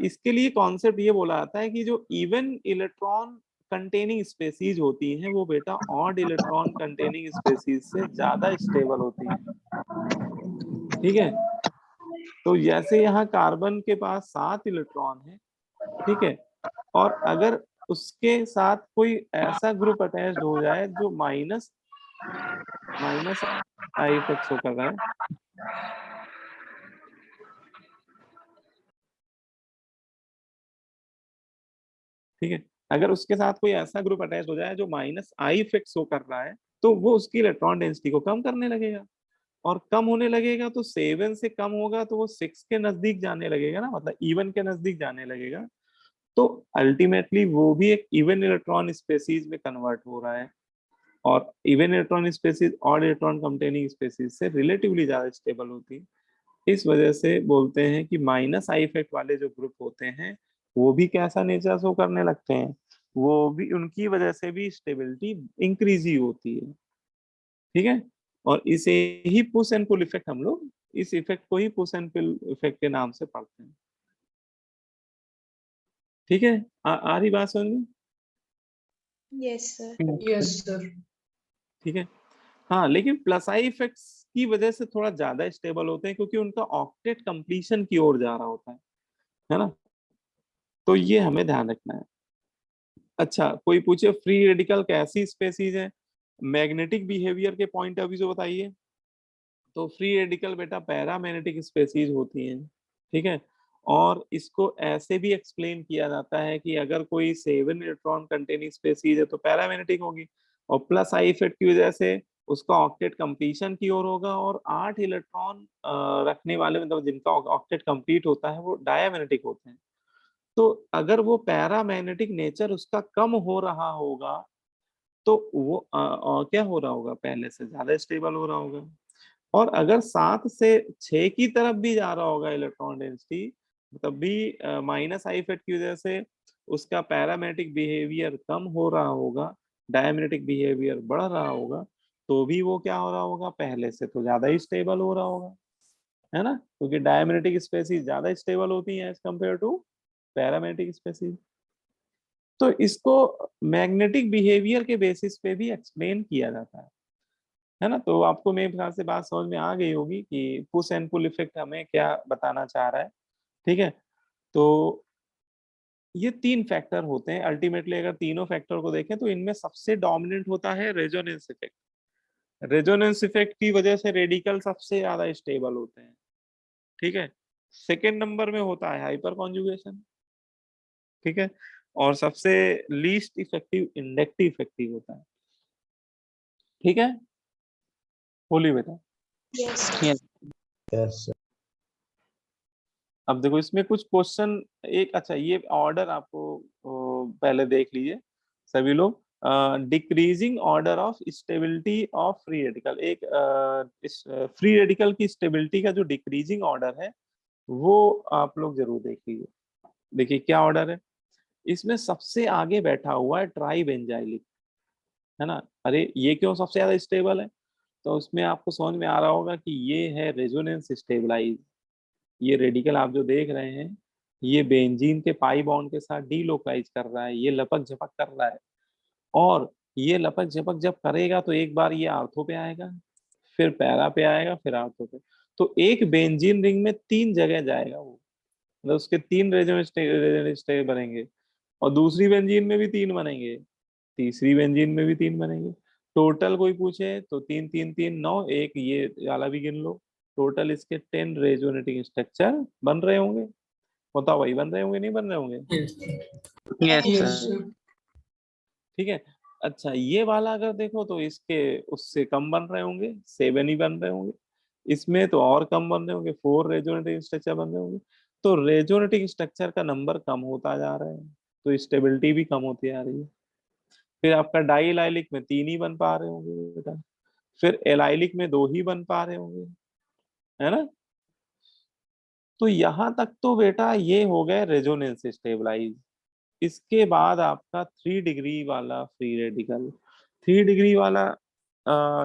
इसके लिए कॉन्सेप्ट ये बोला जाता है कि जो इवन इलेक्ट्रॉन कंटेनिंग स्पेसीज होती हैं, वो बेटा ऑड इलेक्ट्रॉन कंटेनिंग स्पेसीज से ज्यादा स्टेबल होती हैं, ठीक है। तो जैसे यहाँ कार्बन के पास 7 इलेक्ट्रॉन है, ठीक है, और अगर उसके साथ कोई ऐसा ग्रुप अटैच्ड हो जाए जो minus minus I effect show कर रहा है, ठीक है, अगर उसके साथ कोई ऐसा ग्रुप अटैच हो जाए जो माइनस आई इफेक्ट शो कर रहा है, तो वो उसकी इलेक्ट्रॉन डेंसिटी को कम करने लगेगा, और कम होने लगेगा तो 7 से कम होगा तो वो 6 के नजदीक जाने लगेगा ना, मतलब इवन के नजदीक जाने लगेगा। तो अल्टीमेटली वो भी एक इवन इलेक्ट्रॉन स्पेसीज में कन्वर्ट हो रहा है, और even electron species odd electron containing species से रिलेटिवली ज्यादा स्टेबल होती है। इस वजह से बोलते हैं कि माइनस आई इफेक्ट वाले जो ग्रुप होते हैं, वो भी कैसा नेचर शो करने लगते हैं, वो भी उनकी वजह से भी स्टेबिलिटी इंक्रीज ही होती है, ठीक है। और इसे ही पुश एंड पुल इफेक्ट, हम लोग इस इफेक्ट को ही पुश एंड पुल इफेक्ट के नाम से पढ़ते हैं, ठीक है। आ रही बात समझ में, Yes, sir. ठीक है। हाँ, लेकिन प्लस आई इफेक्ट्स की वजह से थोड़ा ज्यादा स्टेबल होते हैं, क्योंकि उनका ऑक्टेट कंप्लीशन की ओर जा रहा होता है ना, तो ये हमें ध्यान रखना है। अच्छा, कोई पूछे फ्री रेडिकल कैसी स्पेसीज है, मैग्नेटिक बिहेवियर के पॉइंट ऑफ व्यू से बताइए। तो फ्री रेडिकल बेटा पैरामैग्नेटिक स्पेसीज होती हैं, ठीक है, और इसको ऐसे भी एक्सप्लेन किया जाता है कि अगर कोई 7 इलेक्ट्रॉन कंटेनिंग स्पेसीज है तो पैरामैग्नेटिक होगी, और प्लस आई इफेक्ट की वजह से उसका ऑक्टेट कंप्लीशन की ओर होगा, और 8 इलेक्ट्रॉन रखने वाले मतलब जिनका ऑक्टेट कंप्लीट होता है वो डायमैग्नेटिक होते हैं। तो अगर वो पैरामैग्नेटिक नेचर उसका कम हो रहा होगा तो वो क्या हो रहा होगा, पहले से ज्यादा स्टेबल हो रहा होगा। और अगर 7 से 6 की तरफ भी जा रहा होगा इलेक्ट्रॉन डेंसिटी, तब भी माइनस आई इफेक्ट की वजह से उसका पैरामैग्नेटिक बिहेवियर कम हो रहा होगा, डायमैग्नेटिक बिहेवियर बढ़ रहा होगा, तो भी वो क्या हो रहा होगा, पहले से तो ज्यादा ही स्टेबल हो रहा होगा, है ना, क्योंकि डायमैग्नेटिक स्पेसीज ज्यादा स्टेबल होती हैं as compare to paramagnetic species. तो इसको मैग्नेटिक बिहेवियर के बेसिस पे भी एक्सप्लेन किया जाता है ना। तो आपको मेरे ख्याल से बात समझ में आ गई होगी कि पुश एंड पुल इफेक्ट हमें क्या बताना चाह रहा है। ठीक है, तो ये 3 फैक्टर होते हैं अल्टीमेटली। अगर तीनों फैक्टर को देखें तो इनमें सबसे डोमिनेंट होता है रेजोनेंस इफेक्ट। रेजोनेंस इफेक्ट की वजह से रेडिकल सबसे ज्यादा स्टेबल होते हैं। ठीक है, सेकेंड नंबर में होता है हाइपर कॉन्जुगेशन। ठीक है, और सबसे लीस्ट इफेक्टिव इंडक्टिव इफेक्टिव होता है। ठीक है, बोलिए बेटा। Yes, sir. Yes. Yes sir. अब देखो इसमें कुछ क्वेश्चन, एक अच्छा ये ऑर्डर आपको पहले देख लीजिए सभी लोग। Decreasing order of stability of free radical, एक फ्री रेडिकल की स्टेबिलिटी का जो डिक्रीजिंग ऑर्डर है वो आप लोग जरूर देख लीजिए। देखिए क्या ऑर्डर है, इसमें सबसे आगे बैठा हुआ है ट्राई बेंजाइलिक, है ना। अरे ये क्यों सबसे ज्यादा स्टेबल है, तो उसमें आपको समझ में आ रहा होगा कि ये है रेजोनेंस स्टेबलाइज। ये रेडिकल आप जो देख रहे हैं ये बेंजीन के पाई बॉन्ड के साथ डीलोकलाइज कर रहा है, ये लपक झपक कर रहा है। और ये लपक झपक जब करेगा तो एक बार ये आर्थो पे आएगा, फिर पैरा पे आएगा, फिर आर्थो पे। तो एक बेंजीन रिंग में 3 जगह जाएगा वो, मतलब उसके 3 रेजोनेंस बनेंगे, और दूसरी बेंजीन में भी 3 बनेंगे, तीसरी बेंजीन में भी 3 बनेंगे। टोटल कोई पूछे तो 3 3 3 9, एक ये वाला भी गिन लो। टोटल इसके 10 रेजोनेटिंग स्ट्रक्चर बन रहे होंगे। बताओ भाई, बन रहे होंगे नहीं बन रहे होंगे? Yes, Yes, sir. sir. ठीक है, अच्छा ये वाला अगर देखो तो इसके उससे कम बन रहे होंगे, 7 ही बन रहे होंगे। इसमें तो और कम बन रहे होंगे, 4 रेजोनेटिंग स्ट्रक्चर बन रहे होंगे। तो रेजोनेटिंग स्ट्रक्चर का नंबर कम होता जा रहा है, तो स्टेबिलिटी भी कम होती आ रही है। फिर आपका डाई इलाइलिक में 3 ही बन पा रहे होंगे बेटा, फिर एलाइलिक में 2 ही बन पा रहे होंगे, है ना। तो यहां तक तो बेटा ये हो गए रेजोनेंस स्टेबलाइज। इसके बाद आपका 3 डिग्री वाला फ्री रेडिकल, 3 डिग्री वाला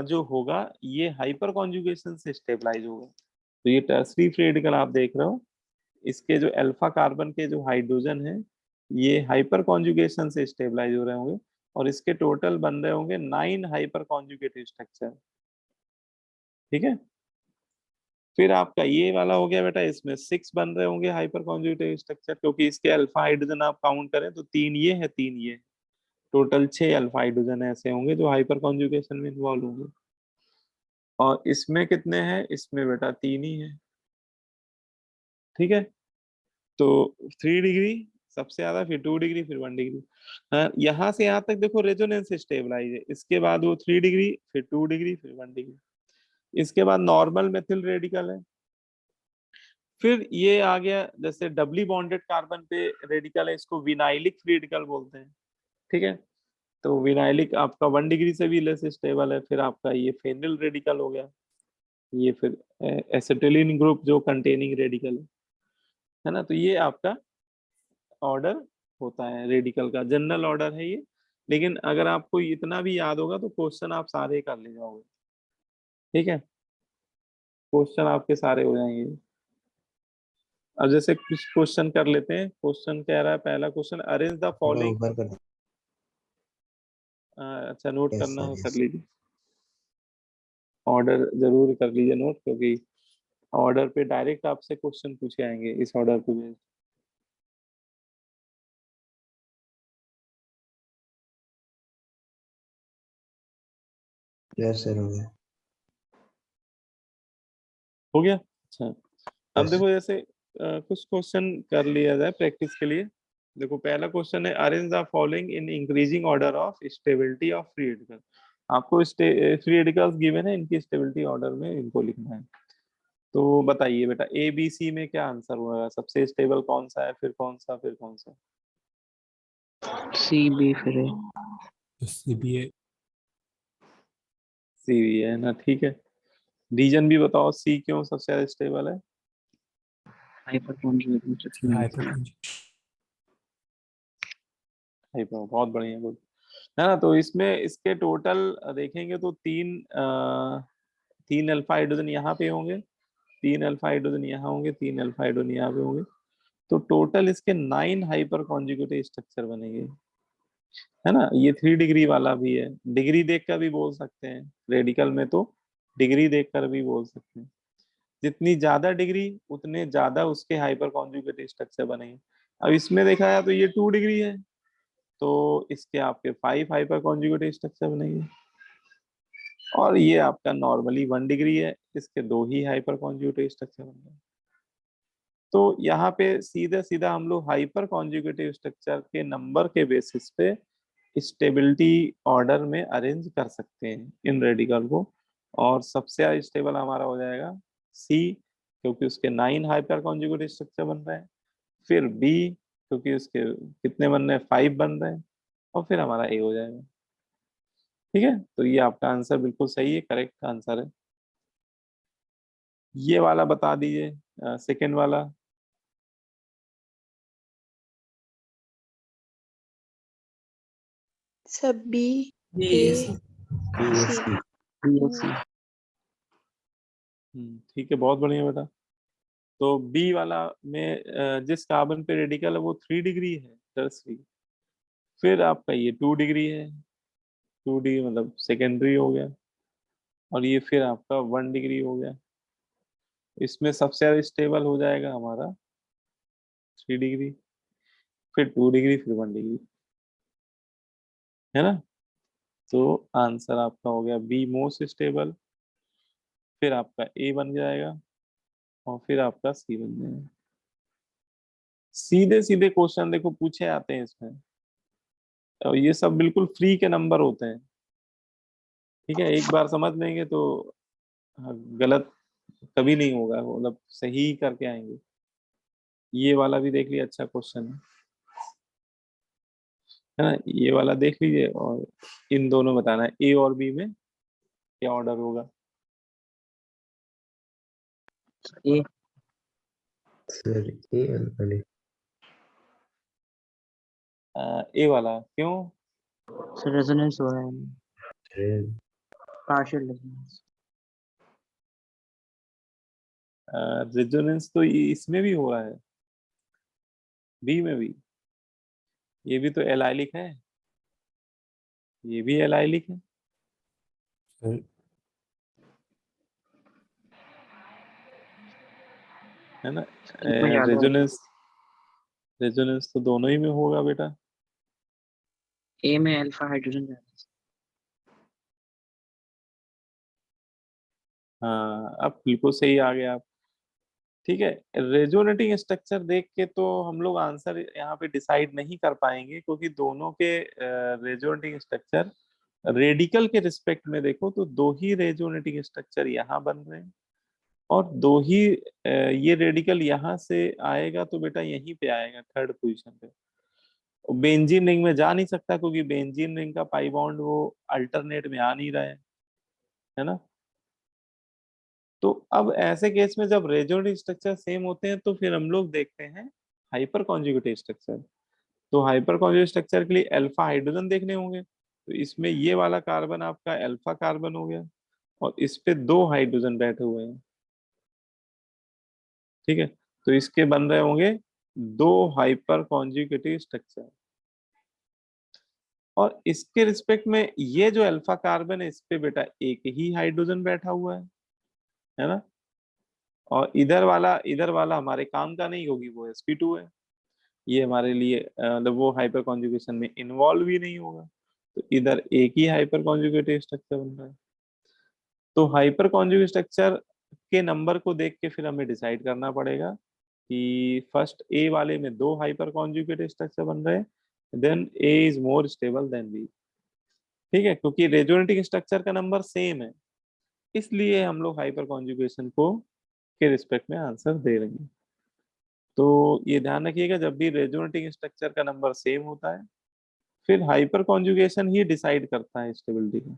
जो होगा ये हाइपर कॉन्जुगेशन से स्टेबलाइज होगा। तो ये टर्सरी फ्री रेडिकल आप देख रहे हो, इसके जो अल्फा कार्बन के जो हाइड्रोजन है ये हाइपर कॉन्जुगेशन से स्टेबलाइज हो रहे होंगे, और इसके टोटल बन रहे होंगे 9 हाइपर कॉन्जुगेटेड स्ट्रक्चर। ठीक है, फिर आपका ये वाला हो गया बेटा, इसमें 6 बन रहे होंगे हाइपर कॉन्जुगेटेड स्ट्रक्चर, क्योंकि इसके अल्फा हाइड्रोजन आप काउंट करें तो 3 ये है 3 ये, टोटल 6 अल्फा हाइड्रोजन ऐसे होंगे जो हाइपर कॉन्जुगेशन में इन्वॉल्व होंगे। और इसमें कितने हैं, इसमें बेटा 3 ही है। ठीक है, तो 3 डिग्री सबसे ज्यादा, फिर 2 डिग्री, फिर 1 डिग्री। हाँ, यहाँ से यहाँ तक देखो रेजोनेंस स्टेबलाइज है। इसके बाद वो 3 डिग्री, फिर 2 डिग्री, फिर 1 डिग्री। इसके बाद नॉर्मल मेथिल रेडिकल है। फिर ये आ गया जैसे डबली बॉन्डेड कार्बन पे रेडिकल है, इसको विनाइलिक फ्री रेडिकल बोलते हैं। ठीक है, तो विनाइलिक आपका 1 डिग्री से भी लेस स्टेबल है। फिर आपका ये फेनिल रेडिकल हो गया, ये फिर एसिटिलीन ग्रुप जो कंटेनिंग रेडिकल है ना। तो ये आपका ऑर्डर होता है रेडिकल का, जनरल ऑर्डर है ये। लेकिन अगर आपको इतना भी याद होगा तो क्वेश्चन आप सारे कर ले जाओगे। ठीक है, क्वेश्चन आपके सारे हो जाएंगे। अब जैसे कुछ क्वेश्चन कर लेते हैं। क्वेश्चन कह रहा है, पहला क्वेश्चन, अरेंज द थोड़ा फॉलोइंग। ऊपर कर। अच्छा नोट यस करना सर हो कर यस। लीजिए, ऑर्डर जरूर कर लीजिए नोट, क्योंकि ऑर्डर पे डायरेक्ट आपसे क्वेश्चन पूछे आएंगे इस ऑर्डर पे बेस्ड। यस सर हो गया। हो गया, अच्छा। अब यस। देखो जैसे कुछ क्वेश्चन कर लिया जाए प्रैक्टिस के लिए। देखो पहला क्वेश्चन है, arrange the following in increasing order of stability of free radical. आपको फ्री रेडिकल्स गिवन है, इनकी स्टेबिलिटी ऑर्डर में इनको लिखना है। तो बताइए बेटा, ए बी सी में क्या आंसर होगा, सबसे स्टेबल कौन सा है, फिर कौन सा, फिर कौन सा? सी बी फिर ए। CBA सी भी है ना, ठीक है। रीजन भी बताओ, सी क्यों सबसे ज्यादा स्टेबल है? Hyper conjugate. hyperconjugate बहुत बढ़िया, गुड है ना। तो इसमें इसके टोटल देखेंगे तो तीन अल्फा हाइड्रोजन यहाँ पे होंगे, तीन अल्फा हाइड्रोजन यहाँ होंगे, तीन अल्फा हाइड्रोजन यहाँ पे होंगे। तो टोटल इसके 9 हाइपर कॉन्जुगेटिव स्ट्रक्चर बनेंगे, है ना। ये 3 डिग्री वाला भी है, डिग्री देखकर भी बोल सकते हैं रेडिकल में, तो डिग्री देखकर भी बोल सकते हैं। जितनी ज्यादा डिग्री उतने ज्यादा उसके हाइपर कॉन्जुगेटिव स्ट्रक्चर बनेंगे। अब इसमें देखा जाए तो ये 2 डिग्री है, तो इसके आपके 5 हाइपर कॉन्जुगेटिव स्ट्रक्चर बनेंगे। और ये आपका नॉर्मली 1 डिग्री है, इसके 2 ही हाइपर कॉन्जुगेटिव स्ट्रक्चर बनेंगे। तो यहाँ पे सीधा सीधा हम लोग हाइपर कॉन्जुगेटिव स्ट्रक्चर के नंबर के बेसिस पे स्टेबिलिटी ऑर्डर में अरेंज कर सकते हैं इन रेडिकल को। और सबसे स्टेबल हमारा हो जाएगा सी, क्योंकि उसके 9 हाइपर कॉन्जुगेटिव स्ट्रक्चर बन रहे हैं। फिर बी, क्योंकि उसके कितने बन रहे हैं, 5 बन रहे हैं। और फिर हमारा ए हो जाएगा। ठीक है, तो ये आपका आंसर बिल्कुल सही है, करेक्ट आंसर है। ये वाला बता दीजिए, सेकेंड वाला। सब बी ए BAC सी। BAC। ठीक है, बहुत बढ़िया बेटा। तो बी वाला में जिस कार्बन पे रेडिकल है वो 3 डिग्री है, टर्सरी। फिर आपका ये 2 डिग्री है, 2 डिग्री मतलब सेकेंडरी हो गया। और ये फिर आपका 1 डिग्री हो गया। इसमें सबसे ज्यादा स्टेबल हो जाएगा हमारा 3 डिग्री, फिर 2 डिग्री, फिर 1 डिग्री, है ना। तो आंसर आपका हो गया बी मोस्ट स्टेबल, फिर आपका ए बन जाएगा, और फिर आपका सी बन जाएगा। सीधे सीधे क्वेश्चन देखो पूछे आते हैं इसमें, और ये सब बिल्कुल फ्री के नंबर होते हैं। ठीक है, एक बार समझ लेंगे तो गलत कभी नहीं होगा, मतलब सही करके आएंगे। ये वाला भी देख लिया, अच्छा क्वेश्चन है ना। ये वाला देख लीजिए, और इन दोनों बताना है ए और बी में क्या ऑर्डर होगा। ए। सर ए वाले ए वाला क्यों? सर रेजोनेंस हो रहा है, रेड पार्शियल रेजोनेंस। रेजोनेंस तो इसमें भी हो रहा है, बी में भी। ये भी तो एलाइलिक है, ये भी एलाइलिक है, सर है ना। इसमें ज्यादा है। रेजोनेंस रेजोनेंस तो दोनों ही में होगा बेटा। ए में अल्फा हाइड्रोजन ज्यादा है। हाँ, अब बिल्कुल सही आ गए आप। ठीक है, रेजोनेटिंग स्ट्रक्चर देख के तो हम लोग आंसर यहाँ पे डिसाइड नहीं कर पाएंगे, क्योंकि दोनों के रेजोनेटिंग स्ट्रक्चर रेडिकल के रिस्पेक्ट में देखो तो 2 ही रेजोनेटिंग स्ट्रक्चर यहाँ बन रहे हैं, और 2 ही ये रेडिकल यहाँ से आएगा तो बेटा यहीं पे आएगा थर्ड पोजीशन पे। बेंजीन रिंग में जा नहीं सकता, क्योंकि बेंजीन रिंग का पाई बॉन्ड वो अल्टरनेट में आ नहीं रहा है ना। तो अब ऐसे केस में जब रेजोनेटिव स्ट्रक्चर सेम होते हैं तो फिर हम लोग देखते हैं हाइपर कॉन्जुगेटिव स्ट्रक्चर। तो हाइपर कॉन्जुगेटिव स्ट्रक्चर के लिए अल्फा हाइड्रोजन देखने होंगे, तो इसमें ये वाला कार्बन आपका अल्फा कार्बन हो गया, और इस पे 2 हाइड्रोजन बैठे हुए हैं। ठीक है, तो इसके बन रहे होंगे 2 हाइपर कॉन्जुगेटिव स्ट्रक्चर। और इसके रिस्पेक्ट में ये जो अल्फा कार्बन है, इस पे बेटा एक ही हाइड्रोजन बैठा हुआ है ना। और इधर वाला हमारे काम का नहीं होगी, वो sp2 है। ये हमारे लिए मतलब वो हाइपर कॉन्जुगेशन में इन्वॉल्व ही नहीं होगा, तो इधर एक ही हाइपर कॉन्जुगेटिव स्ट्रक्चर बन रहा है। तो हाइपर कॉन्जुगेटिव स्ट्रक्चर के नंबर को देख के फिर हमें डिसाइड करना पड़ेगा कि फर्स्ट ए वाले में 2 हाइपर कॉन्जुगेट स्ट्रक्चर बन रहे हैं, then A is more stable than B. ठीक है, क्योंकि रेजोनेटिंग स्ट्रक्चर का नंबर सेम है, इसलिए हम लोग हाइपर कॉन्जुगेशन को के रिस्पेक्ट में आंसर दे रहे हैं। तो ये ध्यान रखिएगा, जब भी रेजोनेटिंग स्ट्रक्चर का नंबर सेम होता है, फिर हाइपर कॉन्जुगेशन ही डिसाइड करता है स्टेबिलिटी को।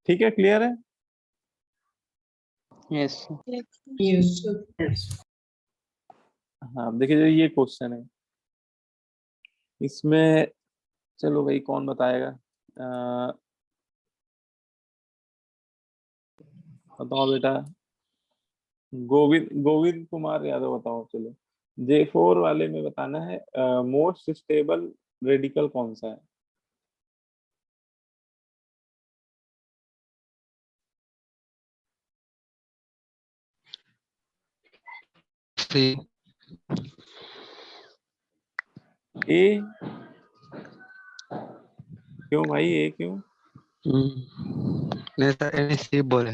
ठीक है, क्लियर है? Yes Yes, sir. हाँ, देखिए जो ये क्वेश्चन है, इसमें चलो भाई कौन बताएगा? बताओ बेटा, गोविंद गोविंद कुमार यादव बताओ। चलो, J4 वाले में बताना है मोस्ट स्टेबल रेडिकल कौन सा है? सी। ए? क्यों भाई, ए क्यों? नहीं सर, एनी सी बोले।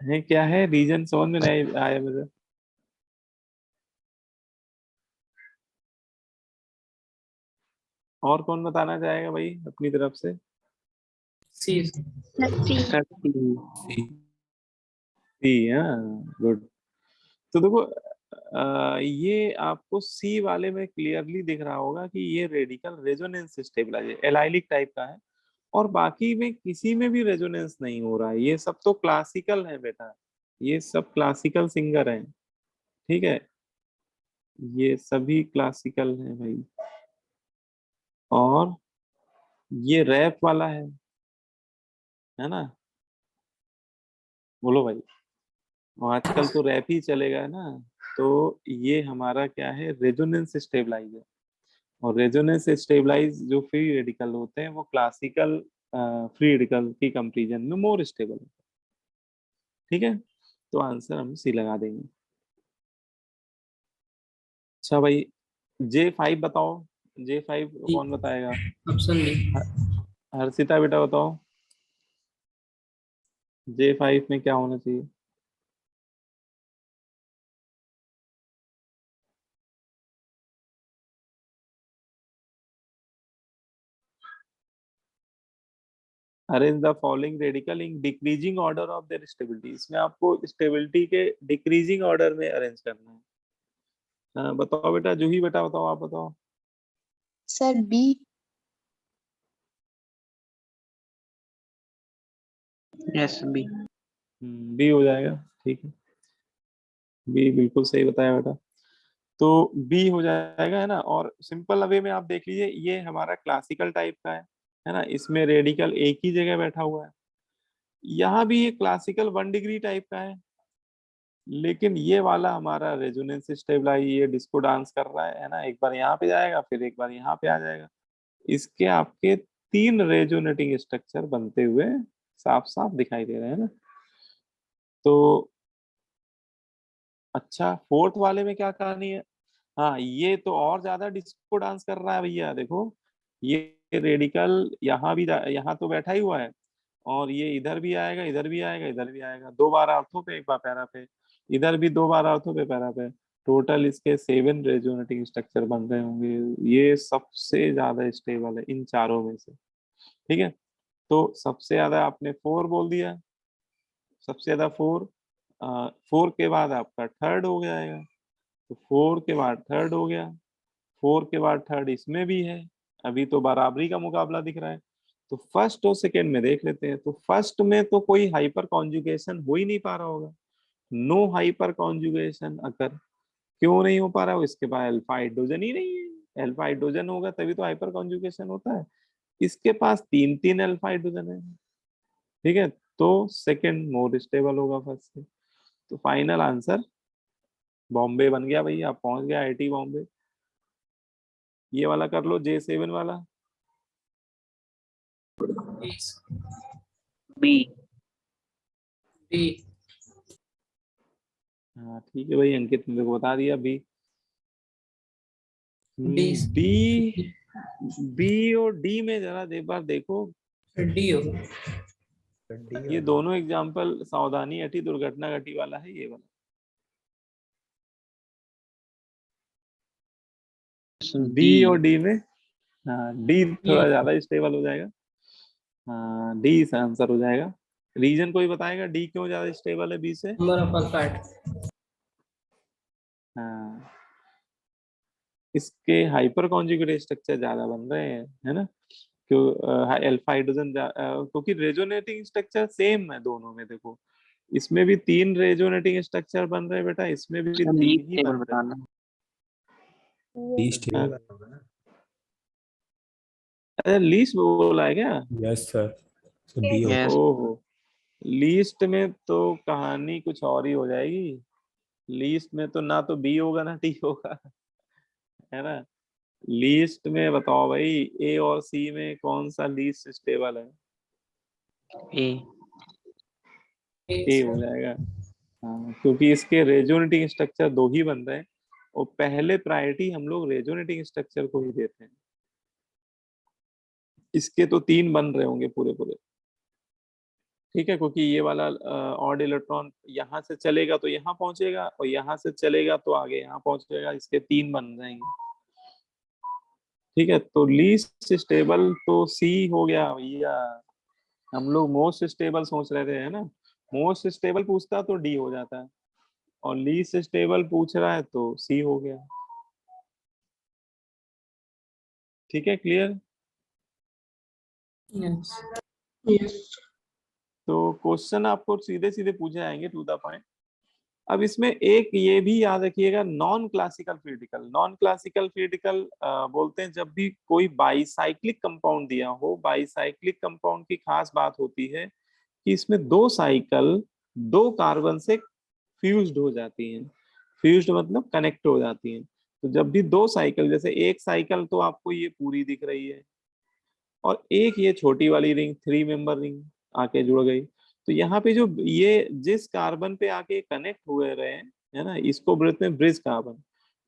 है क्या है रीजन, समझ में नहीं आया मुझे। और कौन बताना चाहेगा भाई अपनी तरफ से? C. सर सी। सी। सी, हाँ, गुड। तो देखो, ये आपको सी वाले में क्लियरली दिख रहा होगा कि ये radical resonance stabiliser allylic type का है, और बाकी में किसी में भी रेजोनेंस नहीं हो रहा है। ये सब तो क्लासिकल है बेटा, ये सब क्लासिकल सिंगर हैं। ठीक है, ये सभी क्लासिकल हैं भाई, और ये रैप वाला है ना? बोलो भाई, आजकल तो रैप ही चलेगा ना। तो ये हमारा क्या है, रेजोनेंस स्टेबलाइजर। और रेजोनेंस स्टेबलाइज जो फ्री रेडिकल होते हैं वो क्लासिकल फ्री रेडिकल की कंपैरिजन में मोर स्टेबल होते हैं। ठीक है, तो आंसर हम सी लगा देंगे। अच्छा भाई, J5 बताओ, J5 कौन बताएगा? Option B. हर्षिता बेटा बताओ, J5 में क्या होना चाहिए? Arrange the following radical in decreasing order of their stability. इसमें आपको स्टेबिलिटी के डिक्रीजिंग ऑर्डर में अरेंज करना है। बताओ बेटा, जूही बेटा बताओ, आप बताओ। Sir, B. Yes B. B हो जाएगा, ठीक है, बी बिल्कुल सही बताया बेटा। तो बी हो जाएगा, है ना? और सिंपल वे में आप देख लीजिए, ये हमारा क्लासिकल टाइप का है ना? इसमें रेडिकल एक ही जगह बैठा हुआ है। यहाँ भी ये क्लासिकल 1 डिग्री टाइप का है, लेकिन ये वाला हमारा रेजोनेंस स्टेबलाइज, ये डिस्को डांस कर रहा है ना? एक बार यहाँ पे जाएगा, फिर एक बार यहाँ पे आ जाएगा। इसके आपके 3 रेजोनेटिंग स्ट्रक्चर बनते हुए साफ साफ दिखाई दे रहे हैं ना? तो अच्छा, फोर्थ वाले में क्या कहानी है? हाँ, ये तो और ज्यादा डिस्को डांस कर रहा है भैया। देखो, ये रेडिकल यहाँ तो बैठा ही हुआ है, और ये इधर भी आएगा, इधर भी आएगा, इधर भी आएगा, 2 बार आर्थो पे, 1 बार पैरा पे, इधर भी 2 बार आर्थो पे, पैरा पे। टोटल इसके 7 रेजोनेटिंग स्ट्रक्चर बन रहे होंगे। ये सबसे ज्यादा स्टेबल है इन चारों में से। ठीक है, तो सबसे ज्यादा आपने 4 बोल दिया, सबसे ज्यादा 4। 4 के बाद आपका थर्ड हो जाएगा, तो 4 के बाद थर्ड हो गया, 4 के बाद थर्ड इसमें भी है। अभी तो बराबरी का मुकाबला दिख रहा है। तो फर्स्ट और सेकेंड में देख लेते हैं। तो फर्स्ट में तो कोई हाइपर कॉन्जुगेशन हो ही नहीं पा रहा होगा, नो हाइपर कॉन्जुगेशन अगर। क्यों नहीं हो पा रहा है? इसके पास अल्फा हाइड्रोजन ही नहीं है। अल्फा हाइड्रोजन होगा तभी तो हाइपर कॉन्जुगेशन होता है। इसके पास 3 अल्फा हाइड्रोजन है। ठीक है, तो सेकेंड मोर स्टेबल होगा फर्स्ट से। तो फाइनल आंसर बॉम्बे बन गया भाई, आप पहुंच गए IIT बॉम्बे। ये वाला कर लो, J7 वाला। बी। B. हाँ ठीक है भाई, अंकित ने को बता दिया बी। D. बी बी और डी में जरा एक बार देखो, डी होगा। ये दोनों एग्जाम्पल सावधानी घटी दुर्घटना घटी वाला है, ये वाला बी और डी में। हाँ, डी थोड़ा ज्यादा स्टेबल हो जाएगा। हाँ, डी इसका आंसर हो जाएगा। रीजन कोई बताएगा डी क्यों ज्यादा स्टेबल है बी से? Number of alpha H. हाँ, इसके हाइपर कॉन्जुगेट स्ट्रक्चर ज्यादा बन रहे हैं, है ना? क्यों अल्फा हाइड्रोजन क्योंकि रेजोनेटिंग स्ट्रक्चर सेम है दोनों में। देखो इसमें भी 3 रेजोनेटिंग स्ट्रक्चर बन रहे हैं बेटा, इसमें भी 3 ही टेबल बन रहे हैं। बताना। लीस्ट हाँ। अरे लीस्ट बोला है क्या? यस सर, सो बी Yes. ओहो, लीस्ट में तो कहानी कुछ और ही हो जाएगी। लीस्ट में तो ना तो बी होगा ना टी होगा, है ना? लीस्ट में बताओ भाई, ए और सी में कौन सा लीस्ट स्टेबल है? ए ए हो जाएगा। हाँ, क्योंकि इसके रेजोनेटिंग स्ट्रक्चर 2 ही बन रहे हैं और पहले प्रायोरिटी हम लोग रेजोनेटिंग स्ट्रक्चर को ही देते हैं। इसके तो 3 बन रहे होंगे पूरे पूरे, ठीक है? क्योंकि ये वाला ऑड इलेक्ट्रॉन यहाँ से चलेगा तो यहाँ पहुंचेगा और यहाँ से चलेगा तो आगे यहाँ पहुंचेगा, इसके 3 बन जाएंगे, ठीक है? तो लीस्ट स्टेबल तो सी हो गया भैया। हम लोग मोस्ट स्टेबल सोच रहे थे, है ना? मोस्ट स्टेबल पूछता तो डी हो जाता है और लीस्ट स्टेबल पूछ रहा है तो सी हो गया। ठीक है, क्लियर? Yes yes. तो क्वेश्चन आपको सीधे सीधे पूछे जाएंगे टू द पॉइंट। अब इसमें एक ये भी याद रखिएगा, non classical critical. Non classical critical बोलते हैं जब भी कोई बाईसाइक्लिक कंपाउंड दिया हो। बाईसाइक्लिक कंपाउंड की खास बात होती है कि इसमें 2 साइकिल 2 कार्बन से फ्यूज्ड हो जाती हैं। फ्यूज्ड मतलब कनेक्ट हो जाती हैं। तो जब भी 2 साइकिल, जैसे एक साइकिल तो आपको ये पूरी दिख रही है और एक ये छोटी वाली रिंग 3 मेंबर रिंग आके जुड़ गई, तो यहाँ पे जो ये जिस कार्बन पे आके कनेक्ट हुए रहे हैं, है ना, इसको बोलते हैं ब्रिज कार्बन।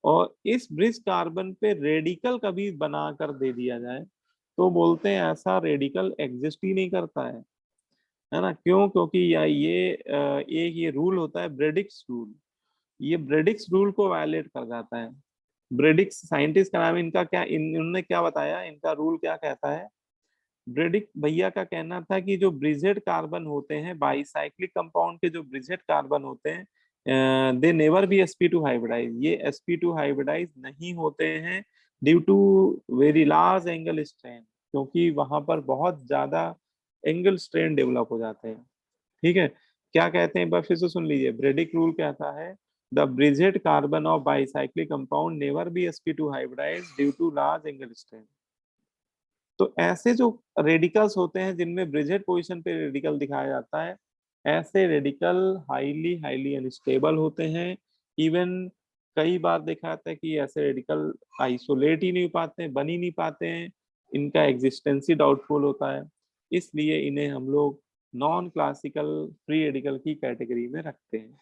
और इस ब्रिज कार्बन पे रेडिकल कभी बनाकर दे दिया जाए तो बोलते हैं ऐसा रेडिकल एग्जिस्ट ही नहीं करता है ना? क्यों? क्योंकि एक ये रूल होता है ब्रेडिक्स रूल। ये ब्रेडिक्स रूल को वायलेट कर जाता है। ब्रेडिक्स साइंटिस्ट का नाम, इनका क्या, इन्होंने क्या बताया, इनका रूल क्या कहता है? ब्रेडिक भैया का कहना था कि जो ब्रिजेड कार्बन होते हैं, बाईसाइक्लिक कंपाउंड के जो ब्रिजेड कार्बन होते हैं, they never be sp2 hybridise. ये sp2 हाइब्रिडाइज नहीं होते हैं due to very large angle strain, क्योंकि वहां पर बहुत ज्यादा एंगल स्ट्रेन डेवलप हो जाते हैं। ठीक है? क्या कहते हैं, एक बार फिर से सुन लीजिए। ब्रेडिक रूल कहता है the bridged carbon of bicyclic compound never be sp2 hybridize due to large angle strain. तो ऐसे जो रेडिकल्स होते हैं जिनमें ब्रिजेड पोजीशन पे रेडिकल दिखाया जाता है, ऐसे रेडिकल हाईली हाईली अनस्टेबल होते हैं। इवन कई बार देखा जाता है कि ऐसे रेडिकल आइसोलेट ही नहीं पाते हैं, बन ही नहीं पाते हैं, इनका एग्जिस्टेंस ही डाउटफुल होता है। इसलिए इन्हें हम लोग नॉन क्लासिकल फ्री रेडिकल की कैटेगरी में रखते हैं।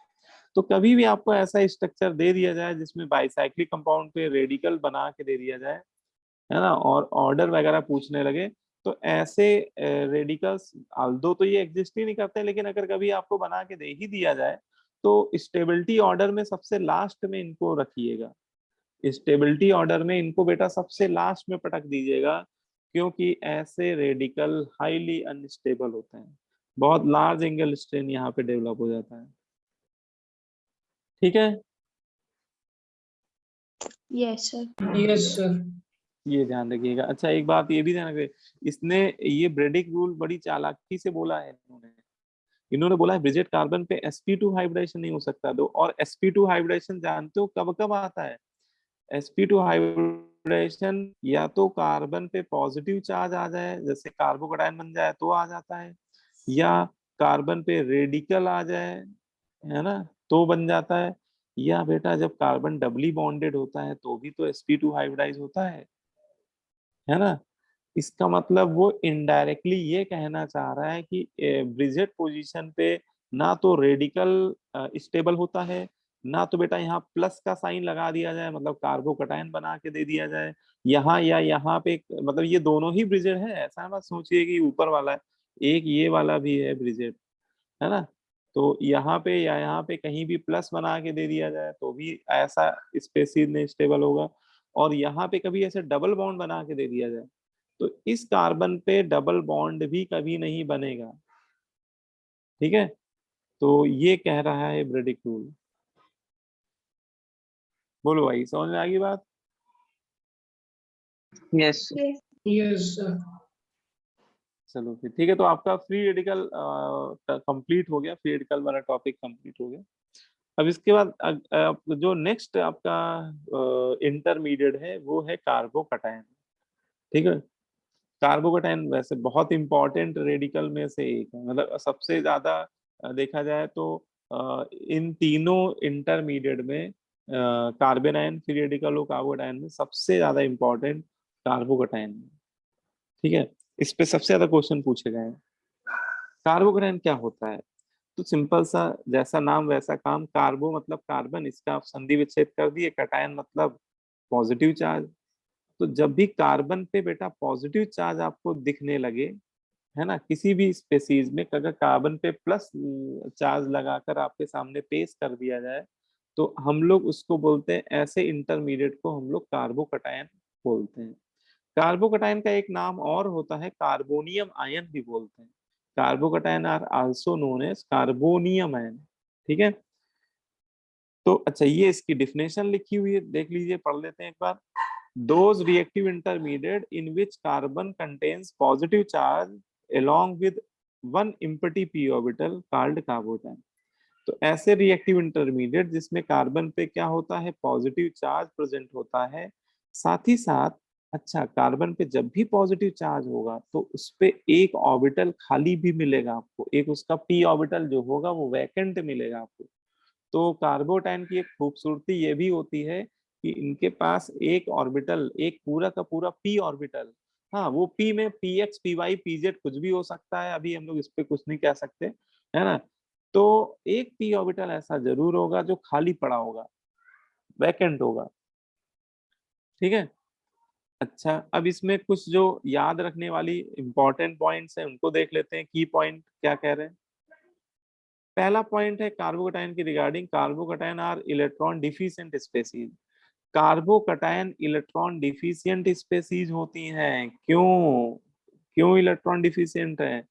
तो कभी भी आपको ऐसा स्ट्रक्चर दे दिया जाए जिसमें बाईसाइक्लिक कंपाउंड पे रेडिकल बना के दे दिया जाए, है ना, और ऑर्डर वगैरह पूछने लगे, तो ऐसे रेडिकल्स आल्दो तो ये एग्जिस्ट ही नहीं करते, लेकिन अगर कभी आपको बना के दे ही दिया जाए तो स्टेबिलिटी ऑर्डर में सबसे लास्ट में इनको रखिएगा। स्टेबिलिटी ऑर्डर में इनको बेटा सबसे लास्ट में पटक दीजिएगा, क्योंकि ऐसे रेडिकल हाईली अनस्टेबल होते हैं, बहुत लार्ज एंगल स्ट्रेन यहाँ पे डेवलप हो जाता है। ठीक है? Yes sir. Yes sir. ये ध्यान रखिएगा। अच्छा, एक बात ये भी ध्यान रखिए, इसने ये ब्रेडिक रूल बड़ी चालाकी से बोला है। इन्होंने बोला है ब्रिजेड कार्बन पे sp2 हाइब्रिडेशन नहीं हो सकता। दो और sp2 हाइब्रिडेशन जानते हो कब कब आता है? sp2 हाइब्रिडेशन या तो कार्बन पे पॉजिटिव चार्ज आ जाए, जैसे कार्बोकेटायन बन जाए तो आ जाता है, या कार्बन पे रेडिकल आ जाए, है ना, तो बन जाता है, या बेटा जब कार्बन डबली बॉन्डेड होता है तो भी तो sp2 हाइब्रिडाइज होता है ना? इसका मतलब वो इनडायरेक्टली ये कहना चाह रहा है कि ब्रिजेड पोजीशन पे ना तो रेडिकल स्टेबल होता है, ना तो बेटा यहाँ प्लस का साइन लगा दिया जाए, मतलब कार्बोकटायन बना के दे दिया जाए यहाँ, या यहाँ पे मतलब ये दोनों ही ब्रिजेड है, ऐसा मत सोचिए कि ऊपर वाला है, एक ये वाला भी है ब्रिजेड, है ना। तो यहाँ पे या यहाँ पे कहीं भी प्लस बना के दे दिया जाए तो भी ऐसा स्पेसीज नहीं स्टेबल होगा, और यहाँ पे कभी ऐसे डबल बॉन्ड बना के दे दिया जाए तो इस कार्बन पे डबल बॉन्ड भी कभी नहीं बनेगा, ठीक है। तो ये कह रहा है ब्रेडिक रूल। बोलो भाई, समझ में आ गई बात? Yes Yes, sir. चलो फिर ठीक है, तो आपका फ्री रेडिकल कंप्लीट हो गया, फ्री रेडिकल वाला टॉपिक कंप्लीट हो गया। अब इसके बाद जो नेक्स्ट आपका इंटरमीडिएट है वो है कार्बोकटायन, ठीक है। कार्बोकटायन वैसे बहुत इंपॉर्टेंट रेडिकल में से एक है, मतलब सबसे ज्यादा देखा जाए तो इन तीनों इंटरमीडिएट में कार्बन आयन, फ्री रेडिकल और कार्बोकटायन में सबसे ज्यादा इंपॉर्टेंट कार्बोकटायन है, ठीक है। इस पे सबसे ज्यादा क्वेश्चन पूछे गए हैं। कार्बोकटायन क्या होता है? तो सिंपल सा, जैसा नाम वैसा काम। कार्बो मतलब कार्बन, इसका आप संधि विच्छेद कर दिए। कटायन मतलब पॉजिटिव चार्ज। तो जब भी कार्बन पे बेटा पॉजिटिव चार्ज आपको दिखने लगे, है ना, किसी भी स्पेसीज में अगर कार्बन पे प्लस चार्ज लगाकर आपके सामने पेश कर दिया जाए तो हम लोग उसको बोलते हैं, ऐसे इंटरमीडिएट को हम लोग कार्बोकटायन बोलते हैं। कार्बोकटायन का एक नाम और होता है, कार्बोनियम आयन भी बोलते हैं। Carbocation are also known as carbonium ion, ठीक है। तो अच्छा, ये इसकी डिफिनेशन लिखी हुई है, देख लीजिए, पढ़ लेते हैं एक बार। Those reactive intermediate in which carbon contains positive charge along with one empty p orbital called कार्बोटायन। तो ऐसे रिएक्टिव इंटरमीडिएट जिसमें कार्बन पे क्या होता है, पॉजिटिव चार्ज प्रेजेंट होता है, साथ ही साथ अच्छा कार्बन पे जब भी पॉजिटिव चार्ज होगा तो उस पे एक ऑर्बिटल खाली भी मिलेगा आपको, एक उसका पी ऑर्बिटल जो होगा वो वैकेंट मिलेगा आपको। तो कार्बोटायन की एक खूबसूरती ये भी होती है कि इनके पास एक ऑर्बिटल, एक पूरा का पूरा पी ऑर्बिटल, हाँ वो पी में P X P Y P Z कुछ भी हो सकता है, अभी हम लोग इस पे कुछ नहीं कह सकते, है ना। तो एक पी ऑर्बिटल ऐसा जरूर होगा जो खाली पड़ा होगा, वैकेंट होगा, ठीक है। अच्छा, अब इसमें कुछ जो याद रखने वाली इंपॉर्टेंट पॉइंट्स हैं उनको देख लेते हैं। की पॉइंट क्या कह रहे हैं? पहला पॉइंट है कार्बोकटायन की regarding, carbocation are electron deficient species. Carbocation electron deficient species होती हैं। क्यों? क्यों इलेक्ट्रॉन डिफिशिएंट है?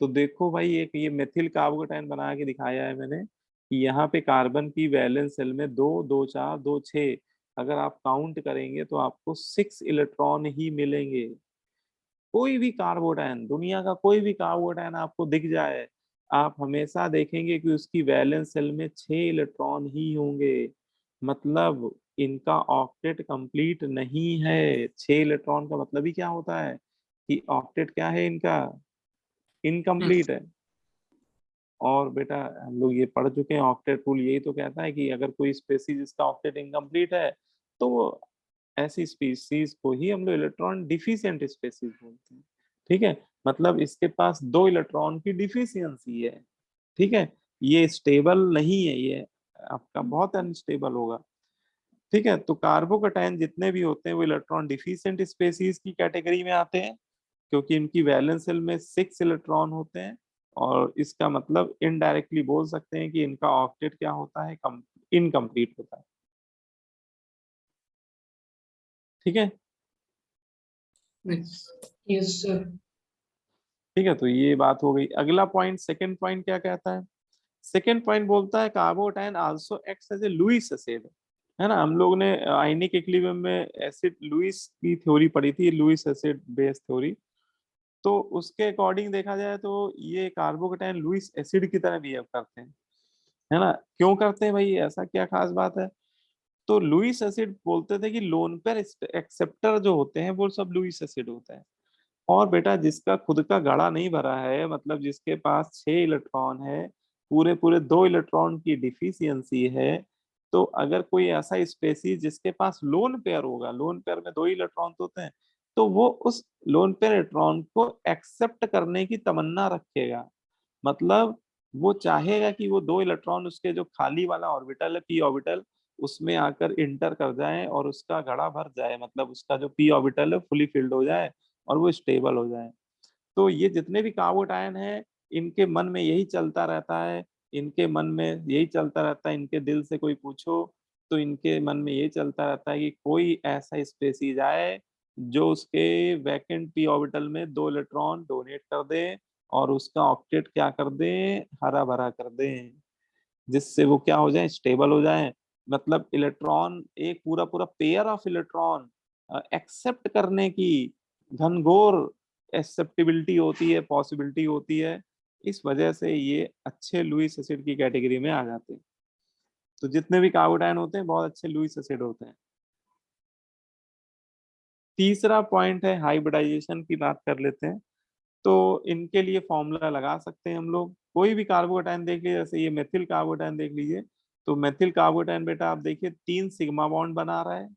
तो देखो भाई, एक ये मेथिल कार्बोकटायन बना के दिखाया है मैंने कि यहाँ पे कार्बन की वैलेंस शेल में 2 2 4 2 6, अगर आप काउंट करेंगे तो आपको 6 इलेक्ट्रॉन ही मिलेंगे। कोई भी कार्बोटायन, दुनिया का कोई भी कार्बोटायन आपको दिख जाए, आप हमेशा देखेंगे कि उसकी वैलेंस शेल में 6 इलेक्ट्रॉन ही होंगे। मतलब इनका ऑक्टेट कंप्लीट नहीं है। 6 इलेक्ट्रॉन का मतलब ही क्या होता है कि ऑक्टेट क्या है इनका, इनकम्प्लीट है। और बेटा हम लोग ये पढ़ चुके हैं, ऑक्टेट रूल यही तो कहता है कि अगर कोई स्पेसीज जिसका ऑक्टेट इनकम्प्लीट है तो वो ऐसी स्पीसीज को ही हम लोग इलेक्ट्रॉन डिफिशिएंट स्पेसीज बोलते हैं, ठीक है। मतलब इसके पास 2 इलेक्ट्रॉन की डिफिशियंसी है, ठीक है। ये स्टेबल नहीं है, ये आपका बहुत अनस्टेबल होगा, ठीक है। तो कार्बोकटायन जितने भी होते हैं वो इलेक्ट्रॉन डिफिशिएंट स्पेसीज की कैटेगरी में आते हैं, क्योंकि इनकी वैलेंस शेल में 6 इलेक्ट्रॉन होते हैं। और इसका मतलब इनडायरेक्टली बोल सकते हैं कि इनका ऑक्टेट क्या होता है, इनकम्प्लीट होता है, ठीक है। Yes. Yes, sir. ठीक है, तो ये बात हो गई। अगला पॉइंट, सेकंड पॉइंट क्या कहता है? सेकंड पॉइंट बोलता है carbocation also acts as a Lewis acid, है ना। हम लोग ने आयनिक इक्विलिब्रियम में एसिड लुईस की थ्योरी पढ़ी थी, लुईस एसिड बेस थ्योरी। तो उसके अकॉर्डिंग देखा जाए तो ये कार्बोकटायन लुईस एसिड की तरह बिहेव करते हैं, है ना। क्यों करते हैं भाई, ऐसा क्या खास बात है? तो लुईस एसिड बोलते थे कि लोन पेयर एक्सेप्टर जो होते हैं वो सब लुईस एसिड होता है। और बेटा जिसका खुद का घड़ा नहीं भरा है, मतलब जिसके पास 6 इलेक्ट्रॉन है, पूरे पूरे 2 इलेक्ट्रॉन की डिफिशियंसी है, तो अगर कोई ऐसा स्पेसीज जिसके पास लोन पेयर होगा, लोन पेयर में 2 इलेक्ट्रॉन होते हैं, तो वो उस लोन पेयर इलेक्ट्रॉन को एक्सेप्ट करने की तमन्ना रखेगा। मतलब वो चाहेगा कि वो 2 इलेक्ट्रॉन उसके जो खाली वाला ऑर्बिटल है पी ऑर्बिटल उसमें आकर इंटर कर जाए और उसका घड़ा भर जाए, मतलब उसका जो पी ऑर्बिटल है फुली फिल्ड हो जाए और वो स्टेबल हो जाए। तो ये जितने भी कार्बोटायन हैं इनके मन में यही चलता रहता है, इनके मन में यही चलता रहता है, इनके दिल से कोई पूछो तो इनके मन में यही चलता रहता है कि कोई ऐसा स्पेसीज आए जो उसके वैकेंट पी ऑर्बिटल में 2 इलेक्ट्रॉन डोनेट कर दे और उसका ऑक्टेट क्या कर दे, हरा भरा कर दे, जिससे वो क्या हो जाए, स्टेबल हो जाए। मतलब इलेक्ट्रॉन एक पूरा पूरा पेयर ऑफ इलेक्ट्रॉन एक्सेप्ट करने की घनघोर एक्सेप्टेबिलिटी होती है, पॉसिबिलिटी होती है। इस वजह से ये अच्छे लुईस एसिड की कैटेगरी में आ जाते हैं। तो जितने भी कार्बोटायन होते हैं बहुत अच्छे लुईस एसिड होते हैं। तीसरा पॉइंट है हाइब्रिडाइजेशन की, बात कर लेते हैं। तो इनके लिए फॉर्मूला लगा सकते हैं हम लोग। कोई भी कार्बोटायन देख लीजिए, जैसे ये मेथिल कार्बोटायन देख लीजिए, तो मेथिल कार्बोटायन बेटा आप देखिए 3 सिग्मा बॉन्ड बना रहा है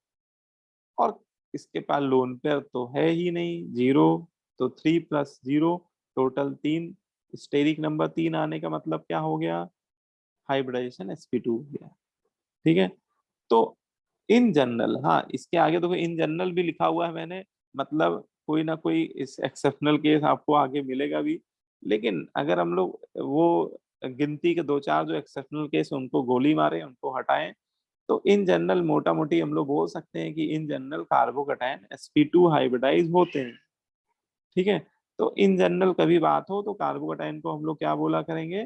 और इसके पास लोन पेयर तो है ही नहीं, 0, तो 3 + 0 टोटल 3। स्टेरिक नंबर 3 आने का मतलब क्या हो गया, हाइब्रिडाइजेशन sp2 हो गया। ठीक है, तो इन जनरल, हाँ इसके आगे देखो इन जनरल भी लिखा हुआ है मैंने, मतलब कोई ना कोई इस एक्सेप्शनल केस आपको आगे मिलेगा भी। लेकिन अगर हम लोग वो गिनती के 2-4 जो एक्सेप्शनल केस उनको गोली मारे, उनको हटाएं, तो इन जनरल मोटा मोटी हम लोग बोल सकते हैं कि in general carbocation sp2 hybridise होते हैं। ठीक है, तो इन जनरल कभी बात हो तो कार्बोकैटायन को हम लोग क्या बोला करेंगे,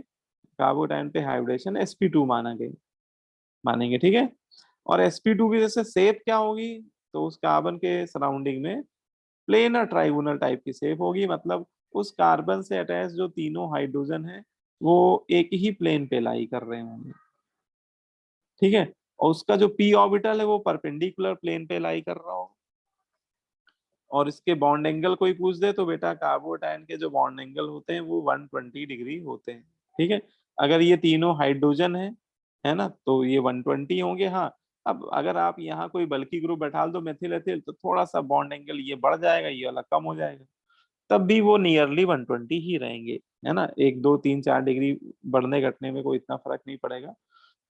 कार्बोकैटायन पे हाइब्रिडेशन sp2 मानेंगे। ठीक है, और sp2 की जैसे शेप क्या होगी, तो उस कार्बन के सराउंडिंग में प्लेनर ट्राइगोनल टाइप की शेप होगी, मतलब उस कार्बन से अटैच जो तीनों हाइड्रोजन है वो एक ही प्लेन पे लाई कर रहे होंगे। ठीक है, और उसका जो पी ऑर्बिटल है वो परपेंडिकुलर प्लेन पे लाई कर रहा हो। और इसके बॉन्ड एंगल कोई पूछ दे तो बेटा कार्बोटायन के जो बॉन्ड एंगल होते हैं वो 120 डिग्री होते हैं। ठीक है, अगर ये तीनों हाइड्रोजन है ना, तो ये 120 होंगे। हाँ, अब अगर आप यहाँ कोई बल्कि ग्रुप बैठा दो मेथिल एथिल तो थोड़ा सा बॉन्ड एंगल ये बढ़ जाएगा, ये वाला कम हो जाएगा, तब भी वो नियरली 120 ही रहेंगे, है ना। 1 2 3 4 डिग्री बढ़ने घटने में कोई इतना फर्क नहीं पड़ेगा।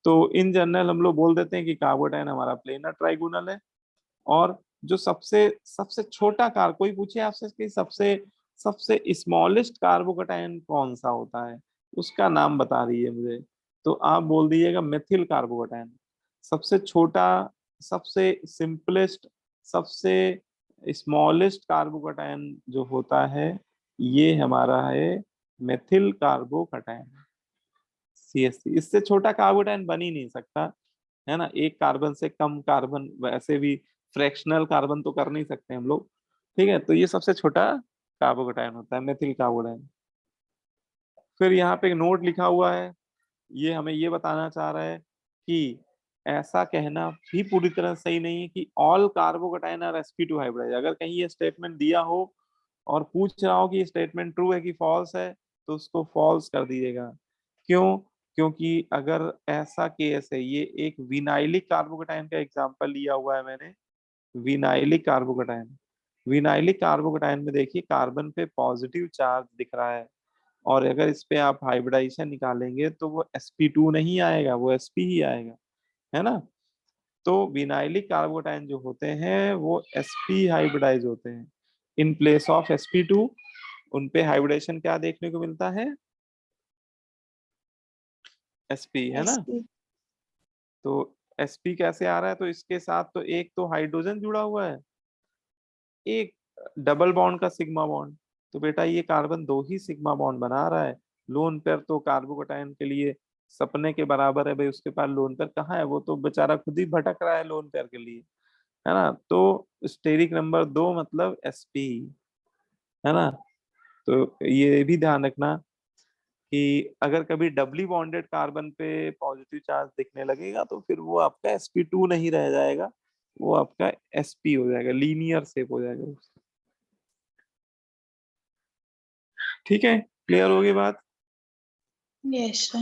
तो इन जनरल हम लोग बोल देते हैं कि कार्बोटायन हमारा प्लेनर ट्राइगोनल है। और जो सबसे सबसे छोटा कार, कोई पूछे आपसे कि सबसे सबसे स्मॉलेस्ट कार्बोकैटायन कौन सा होता है, उसका नाम बता दीजिए मुझे, तो आप बोल दीजिएगा मेथिल कार्बोकैटायन। सबसे छोटा, सबसे सिंपलेस्ट, सबसे स्मॉलेस्ट कार्बोकैटायन जो होता है ये हमारा है मेथिल कार्बोकैटायन, CH3। इससे छोटा कार्बोकैटायन बन ही नहीं सकता, है ना। एक कार्बन से कम कार्बन, वैसे भी फ्रैक्शनल कार्बन तो कर नहीं सकते हम लोग। ठीक है, तो ये सबसे छोटा कार्बोकैटायन होता है मेथिल कार्बोकैटायन। फिर यहाँ पे एक नोट लिखा हुआ है, ये हमें ये बताना चाह रहा है कि ऐसा कहना भी पूरी तरह सही नहीं है कि all carbocation are sp2 hybridise. अगर कहीं ये स्टेटमेंट दिया हो और पूछ रहा हो कि ये स्टेटमेंट ट्रू है कि फॉल्स है, तो उसको फॉल्स कर दीजिएगा। क्यों, क्योंकि अगर ऐसा केस है, ये एक विनाइलिक कार्बोकैटायन का एग्जांपल लिया हुआ है मैंने, विनाइलिक कार्बोकैटायन। विनाइलिक कार्बोकैटायन में देखिए कार्बन पे पॉजिटिव चार्ज दिख रहा है, और अगर इस पे आप हाइब्रिडाइजेशन निकालेंगे तो वो sp2 नहीं आएगा, वो sp ही आएगा, है ना। तो विनाइलिक कार्बोकैटायन जो होते हैं वो sp हाइब्रिडाइज होते हैं। इन प्लेस ऑफ sp2 उन पे हाइब्रिडेशन क्या देखने को मिलता है, sp, है ना। तो sp कैसे आ रहा है, तो इसके साथ तो एक तो हाइड्रोजन जुड़ा हुआ है, एक डबल बॉन्ड का सिग्मा बॉन्ड। तो बेटा ये कार्बन 2 ही सिग्मा बॉन्ड बना रहा है। लोन पेयर तो कार्बोकैटायन के लिए सपने के बराबर है भाई, उसके पास लोन पेयर कहाँ है, वो तो बेचारा खुद ही भटक रहा है लोन पेयर के लिए, है ना। तो स्टेरिक नंबर 2 मतलब sp, है ना। तो ये भी ध्यान रखना कि अगर कभी डबली बॉन्डेड कार्बन पे पॉजिटिव चार्ज दिखने लगेगा तो फिर वो आपका sp2 नहीं रह जाएगा, वो आपका sp हो जाएगा, लीनियर शेप हो जाएगा। ठीक है, क्लियर होगी बात। Yes, sir.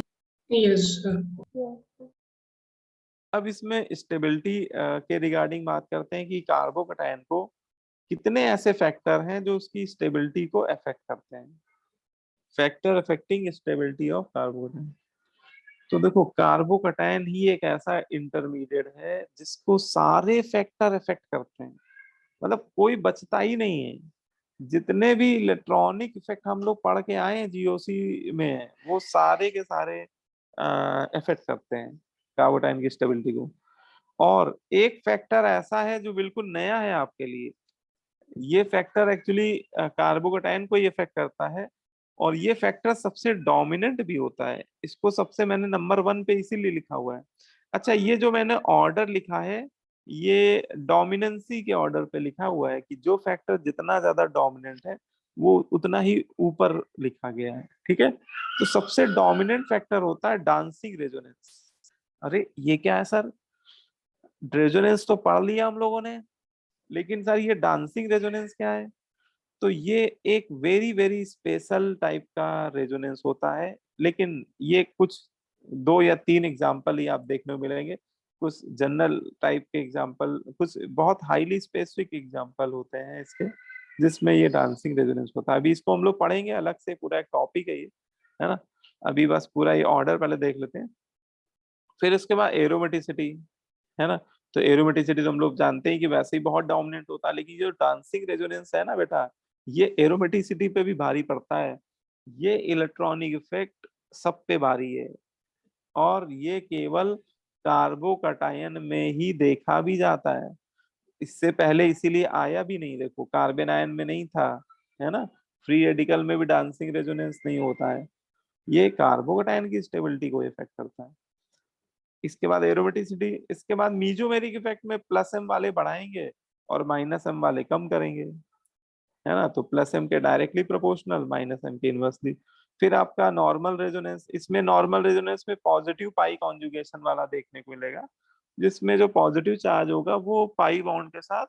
अब इसमें स्टेबिलिटी के रिगार्डिंग बात करते हैं कि कार्बोकैटायन को कितने ऐसे फैक्टर हैं जो उसकी स्टेबिलिटी को अफेक्ट करते हैं। Factor affecting stability of carbocation. तो देखो कार्बोकटायन ही एक ऐसा इंटरमीडिएट है जिसको सारे फैक्टर इफेक्ट करते हैं, मतलब कोई बचता ही नहीं है। जितने भी इलेक्ट्रॉनिक इफेक्ट हम लोग पढ़ के आए हैं जीओसी में, वो सारे के सारे इफेक्ट करते हैं कार्बोकटायन की स्टेबिलिटी को। और एक फैक्टर ऐसा है जो बिल्कुल नया है आपके लिए, ये फैक्टर एक्चुअली कार्बोकटायन को ही इफेक्ट करता है, और ये फैक्टर सबसे डोमिनेंट भी होता है। इसको सबसे मैंने नंबर 1 पे इसीलिए लिखा हुआ है। अच्छा, ये जो मैंने ऑर्डर लिखा है, ये डोमिनेंसी के ऑर्डर पे लिखा हुआ है कि जो फैक्टर जितना ज्यादा डोमिनेंट है वो उतना ही ऊपर लिखा गया है। ठीक है, तो सबसे डोमिनेंट फैक्टर होता है डांसिंग रेजोनेंस। अरे ये क्या है सर, रेजोनेंस तो पढ़ लिया हम लोगों ने, लेकिन सर ये डांसिंग रेजोनेंस क्या है? तो ये एक वेरी वेरी स्पेशल टाइप का रेजोनेंस होता है, लेकिन ये कुछ 2 या 3 एग्जाम्पल ही आप देखने को मिलेंगे। कुछ जनरल टाइप के एग्जाम्पल, कुछ बहुत हाईली स्पेसिफिक एग्जाम्पल होते हैं इसके, जिसमें ये डांसिंग रेजोनेंस होता है। अभी इसको हम लोग पढ़ेंगे अलग से, पूरा एक टॉपिक है ये, है ना। अभी बस पूरा ये ऑर्डर पहले देख लेते हैं। फिर इसके बाद एरोमेटिसिटी, है ना। तो एरोमेटिसिटी तो हम लोग जानते हैं कि वैसे ही बहुत डोमिनेंट होता है, लेकिन जो डांसिंग रेजोनेंस है ना बेटा, ये एरोमेटिसिटी पे भी भारी पड़ता है। ये इलेक्ट्रॉनिक इफेक्ट सब पे भारी है, और ये केवल कार्बोकटायन में ही देखा भी जाता है। इससे पहले इसीलिए आया भी नहीं, देखो कार्बन आयन में नहीं था, है ना। फ्री रेडिकल में भी डांसिंग रेजोनेंस नहीं होता है, ये कार्बोकटायन की स्टेबिलिटी को इफेक्ट करता है। इसके बाद एरोमेटिसिटी, इसके बाद मीजोमेरिक इफेक्ट में प्लस एम वाले बढ़ाएंगे और माइनस एम वाले कम करेंगे, है ना। तो प्लस एम के डायरेक्टली प्रोपोर्शनल, माइनस एम के इनवर्सली। फिर आपका नॉर्मल रेजोनेंस, इसमें नॉर्मल रेजोनेंस में पॉजिटिव पाई कॉन्जुगेशन वाला देखने को मिलेगा, जिसमें जो पॉजिटिव चार्ज होगा वो पाई बॉन्ड के साथ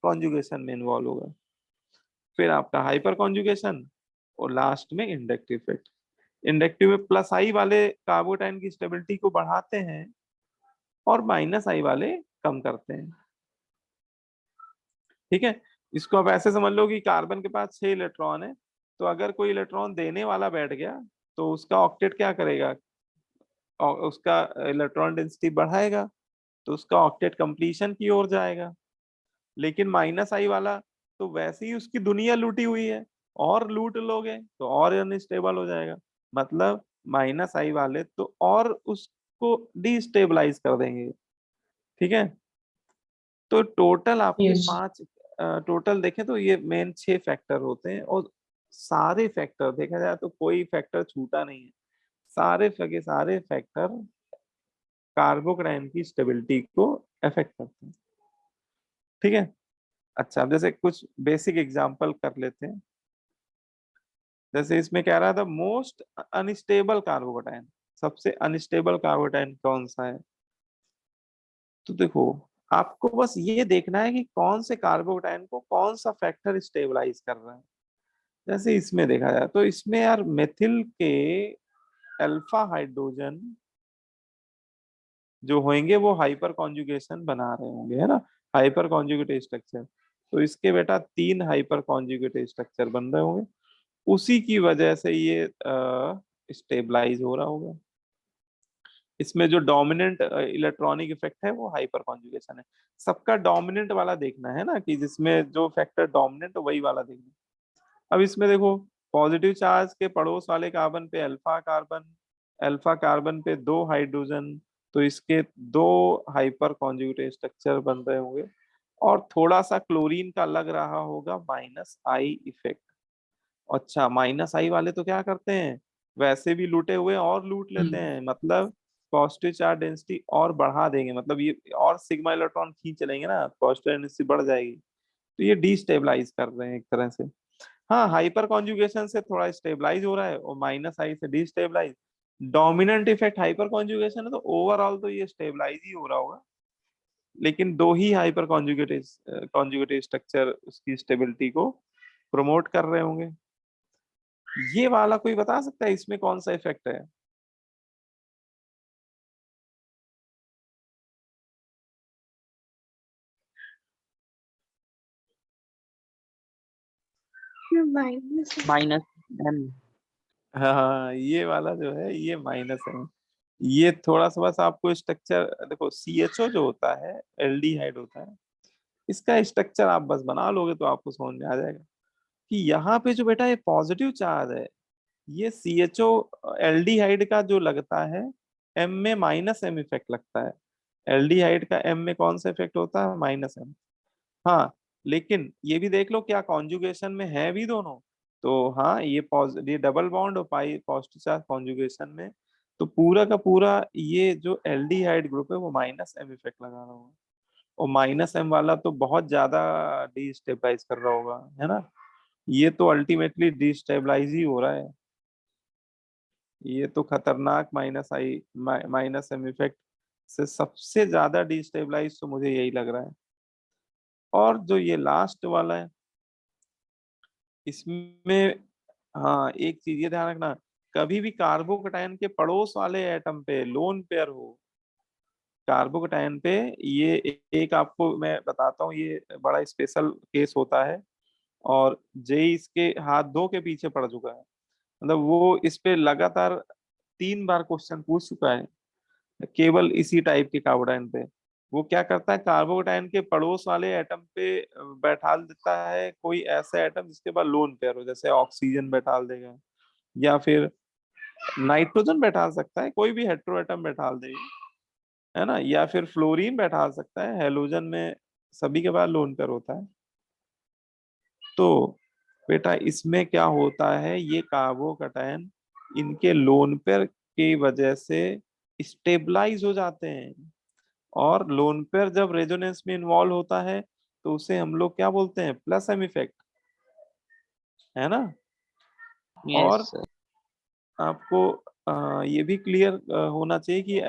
कॉन्जुगेशन में इन्वॉल्व होगा। फिर आपका हाइपर कॉन्जुगेशन, और लास्ट में इंडक्टिव इफेक्ट। इंडक्टिव में प्लस आई वाले कार्बोटाइन की स्टेबिलिटी को बढ़ाते हैं और माइनस आई वाले कम करते हैं। ठीक है, इसको आप ऐसे समझ लो कि कार्बन के पास 6 इलेक्ट्रॉन है, तो अगर कोई इलेक्ट्रॉन देने वाला बैठ गया तो उसका ऑक्टेट क्या करेगा, उसका इलेक्ट्रॉन डेंसिटी बढ़ाएगा, तो उसका ऑक्टेट कंप्लीशन की ओर जाएगा। लेकिन माइनस आई वाला तो वैसे ही उसकी दुनिया लूटी हुई है, और लूट लोगे तो और अनस्टेबल हो जाएगा। मतलब माइनस आई वाले तो और उसको डिस्टेबलाइज कर देंगे। ठीक है, तो टोटल आपके Yes. 5, टोटल देखें तो ये मेन 6 फैक्टर होते हैं, और सारे फैक्टर देखा जाए तो कोई फैक्टर छूटा नहीं है। सारे फैक्टर कार्बोकटायन की स्टेबिलिटी को अफेक्ट करते हैं। ठीक है, अच्छा अब जैसे कुछ बेसिक एग्जांपल कर लेते हैं। जैसे इसमें कह रहा था मोस्ट अनस्टेबल कार्बोकटायन, सबसे अनस्टेबल कार्बोकटायन कौन सा है? तो देखो आपको बस ये देखना है कि कौन से कार्बोकटायन को कौन सा फैक्टर स्टेबलाइज कर रहा है। जैसे इसमें देखा जाए तो इसमें यार मेथिल के अल्फा हाइड्रोजन जो होंगे वो हाइपर कॉन्जुगेशन बना रहे होंगे, है ना, हाइपर कॉन्जुगेटेड स्ट्रक्चर। तो इसके बेटा 3 हाइपर कॉन्जुगेटेड स्ट्रक्चर बन रहे होंगे, उसी की वजह से ये स्टेबलाइज हो रहा होगा। इसमें जो डोमिनेंट इलेक्ट्रॉनिक इफेक्ट है वो हाइपर कॉन्जुगेशन है। सबका डोमिनेंट वाला देखना है ना, कि जिसमें जो फैक्टर डोमिनेंट वही वाला देखना। अब इसमें देखो पॉजिटिव चार्ज के पड़ोस वाले कार्बन पे अल्फा कार्बन पे 2 हाइड्रोजन, तो इसके 2 हाइपर कॉन्जुगेटेड स्ट्रक्चर बन रहे होंगे। और थोड़ा सा क्लोरीन का लग रहा होगा माइनस आई इफेक्ट। अच्छा, माइनस आई वाले तो क्या करते हैं, वैसे भी लूटे हुए और लूट लेते हैं, मतलब पॉजिटिव चार्ज डेंसिटी और बढ़ा देंगे, मतलब ये और सिग्मा इलेक्ट्रॉन खींच लेंगे ना, पॉजिटिव डेंसिटी बढ़ जाएगी। तो ये डिस्टेबलाइज कर रहे हैं एक तरह से। हाँ, हाइपर कॉन्जुगेशन से थोड़ा स्टेबलाइज हो रहा है, और माइनस आई से destabilise. Dominant effect hyper conjugation है, तो ओवरऑल तो ये स्टेबलाइज ही हो रहा होगा, लेकिन 2 ही हाइपर कॉन्जुगेटेड स्ट्रक्चर उसकी स्टेबिलिटी को प्रमोट कर रहे होंगे। ये वाला कोई बता सकता है इसमें कौन सा इफेक्ट है? Minus. Minus M. हाँ, ये वाला जो है ये माइनस है। ये थोड़ा सा बस आपको स्ट्रक्चर देखो, CHO जो होता है एल्डिहाइड होता है, इसका स्ट्रक्चर आप बस बना लोगे तो आपको समझ में आ जाएगा कि यहाँ पे जो बेटा ये पॉजिटिव चार्ज है, ये CHO एल्डिहाइड का जो लगता है M में -M इफेक्ट लगता है। एल्डिहाइड का M में कौन सा इफेक्ट होता है? -M। हाँ, लेकिन ये भी देख लो क्या कॉन्जुगेशन में है भी दोनों। तो हाँ, ये डबल बॉन्ड और पाई पॉजिटिव चार्ज कॉन्जुगेशन में, तो पूरा का पूरा ये जो एल्डिहाइड ग्रुप है वो -M इफेक्ट लगा रहा होगा, और -M वाला तो बहुत ज्यादा डिस्टेबलाइज कर रहा होगा, है ना। ये तो अल्टीमेटली डिस्टेबलाइज ही हो रहा है। ये तो खतरनाक -M इफेक्ट से सबसे ज्यादा डिस्टेबलाइज तो मुझे यही लग रहा है। और जो ये लास्ट वाला है इसमें, हाँ एक चीज ये ध्यान रखना, कभी भी कार्बोकैटायन के पड़ोस वाले एटम पे लोन पेयर हो, कार्बोकैटायन पे, ये एक आपको मैं बताता हूँ, ये बड़ा स्पेशल केस होता है, और जेई इसके हाथ धो के पीछे पड़ चुका है। मतलब वो इस पे लगातार 3 बार क्वेश्चन पूछ चुका है, केवल इसी टाइप के कार्बोकैटायन पे। वो क्या करता है, कार्बोकैटायन के पड़ोस वाले एटम पे बैठाल देता है कोई ऐसा एटम जिसके पास लोन पेयर हो, जैसे ऑक्सीजन बैठाल देगा, या फिर नाइट्रोजन बैठाल सकता है, कोई भी हेट्रो एटम बैठाल देगा, है ना, या फिर फ्लोरीन बैठाल सकता है, हेलोजन में सभी के पास लोन पेयर होता है। तो बेटा इसमें क्या होता है, ये कार्बोकैटायन इनके लोन पेयर की वजह से स्टेबलाइज हो जाते हैं, और लोन पेयर जब रेजोनेंस में इन्वॉल्व होता है तो उसे हम लोग क्या बोलते हैं, +M इफेक्ट, है ना। यस और सर। आपको ये भी क्लियर होना चाहिए कि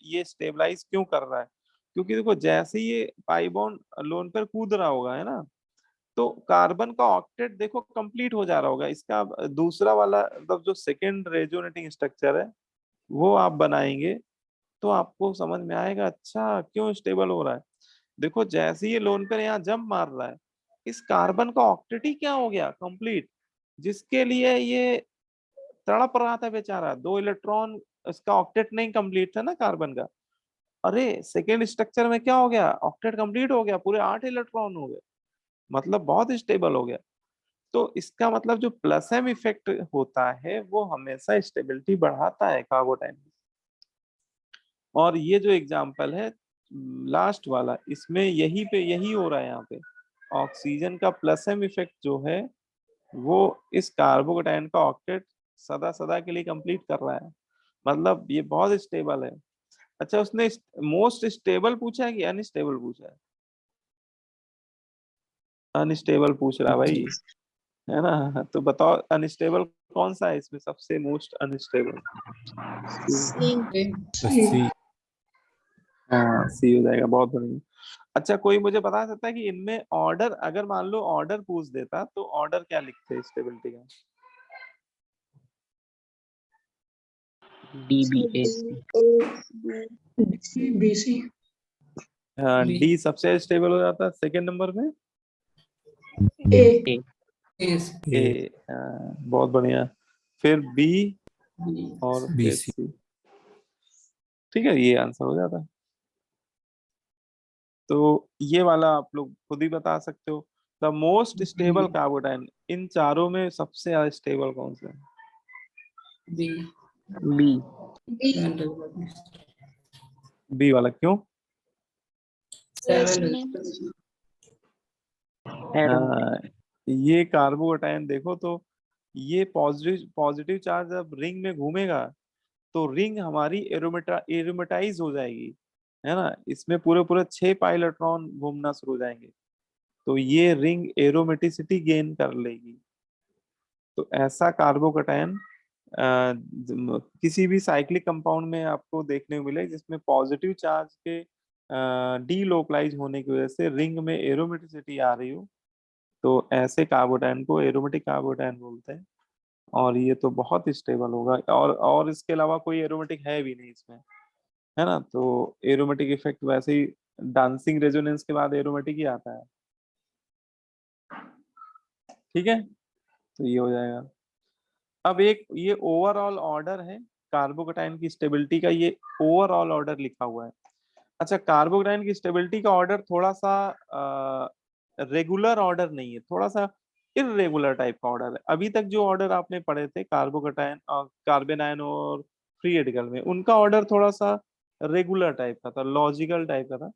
ये स्टेबलाइज क्यों कर रहा है, क्योंकि देखो जैसे ही ये पाई बॉन्ड लोन पेयर कूद रहा होगा, है ना, तो कार्बन का ऑक्टेट देखो कंप्लीट हो जा रहा होगा, इसका दूसरा वाला मतलब जो सेकेंड रेजोनेटिंग स्ट्रक्चर है वो आप बनाएंगे, तो आपको समझ में आएगा अच्छा क्यों स्टेबल हो रहा है। देखो जैसे ही ये लोन पेयर यहाँ जंप मार रहा है, इस कार्बन का ऑक्टेट ही क्या हो गया कंप्लीट, जिसके लिए ये तड़प रहा था बेचारा, 2 इलेक्ट्रॉन, इसका ऑक्टेट नहीं कंप्लीट था ना कार्बन का। अरे सेकेंड स्ट्रक्चर में क्या हो गया, ऑक्टेट कंप्लीट हो गया, पूरे 8 इलेक्ट्रॉन हो गए, मतलब बहुत स्टेबल हो गया। तो इसका मतलब जो +M इफेक्ट होता है वो हमेशा स्टेबिलिटी बढ़ाता है कार्बोटाइन। और ये जो एग्जाम्पल है लास्ट वाला, इसमें यही पे यही हो रहा है, यहाँ पे ऑक्सीजन का +M इफेक्ट जो है वो इस कार्बोकैटायन का ऑक्टेट सदा सदा के लिए कंप्लीट कर रहा है, मतलब ये बहुत स्टेबल है। अच्छा, उसने मोस्ट स्टेबल पूछा है कि अनस्टेबल पूछा है? अनस्टेबल पूछ रहा है भाई, है ना, तो बताओ अनस्टेबल कौन सा है इसमें सबसे मोस्ट अनस्टेबल? C. सी हाँ, सी हो जाएगा, बहुत बढ़िया। अच्छा, कोई मुझे बता सकता है कि इनमें ऑर्डर, अगर मान लो ऑर्डर पूछ देता तो ऑर्डर क्या लिखते स्टेबिलिटी का? DBAC। BC. हाँ, डी सबसे स्टेबल हो जाता है, सेकंड नंबर में A. A। ए ए। बहुत बढ़िया, फिर बी, और बी फिर सी सी। ठीक है, ये आंसर हो जाता है। तो ये वाला आप लोग खुद ही बता सकते हो, द मोस्ट स्टेबल कार्बोटाइन इन चारों में सबसे ज्यादा स्टेबल कौन सा है? B। B. बी वाला क्यों? Resonance. Aromatic। हाँ, ये कार्बोटाइन देखो तो ये पॉजिटिव पॉजिटिव चार्ज जब रिंग में घूमेगा तो रिंग हमारी एरोमेटाइज हो जाएगी, है ना, इसमें पूरे पूरे 6 पाई इलेक्ट्रॉन घूमना शुरू हो जाएंगे, तो ये रिंग एरोमेटिसिटी गेन कर लेगी। तो ऐसा कार्बोकैटायन किसी भी साइक्लिक कंपाउंड में आपको देखने को मिले जिसमें पॉजिटिव चार्ज के डीलोकलाइज होने की वजह से रिंग में एरोमेटिसिटी आ रही हो, तो ऐसे कार्बोटाइन को एरोमेटिक कार्बोटाइन बोलते हैं। और ये तो बहुत स्टेबल होगा, और इसके अलावा कोई एरोमेटिक है भी नहीं इसमें, है ना, तो एरोमेटिक इफेक्ट वैसे ही डांसिंग रेजोनेंस के बाद एरोमेटिक ही आता है। ठीक है, तो ये हो जाएगा। अब एक ये ओवरऑल ऑर्डर है कार्बोकैटायन की स्टेबिलिटी का, ये ओवरऑल ऑर्डर लिखा हुआ है। अच्छा, कार्बोकैटायन की स्टेबिलिटी का ऑर्डर थोड़ा सा रेगुलर ऑर्डर नहीं है, थोड़ा सा इरेगुलर टाइप का ऑर्डर है। अभी तक जो ऑर्डर आपने पढ़े थे कार्बोकैटायन और कार्बेनायन और फ्री रेडिकल में, उनका ऑर्डर थोड़ा सा रेगुलर टाइप का था, लॉजिकल टाइप का था।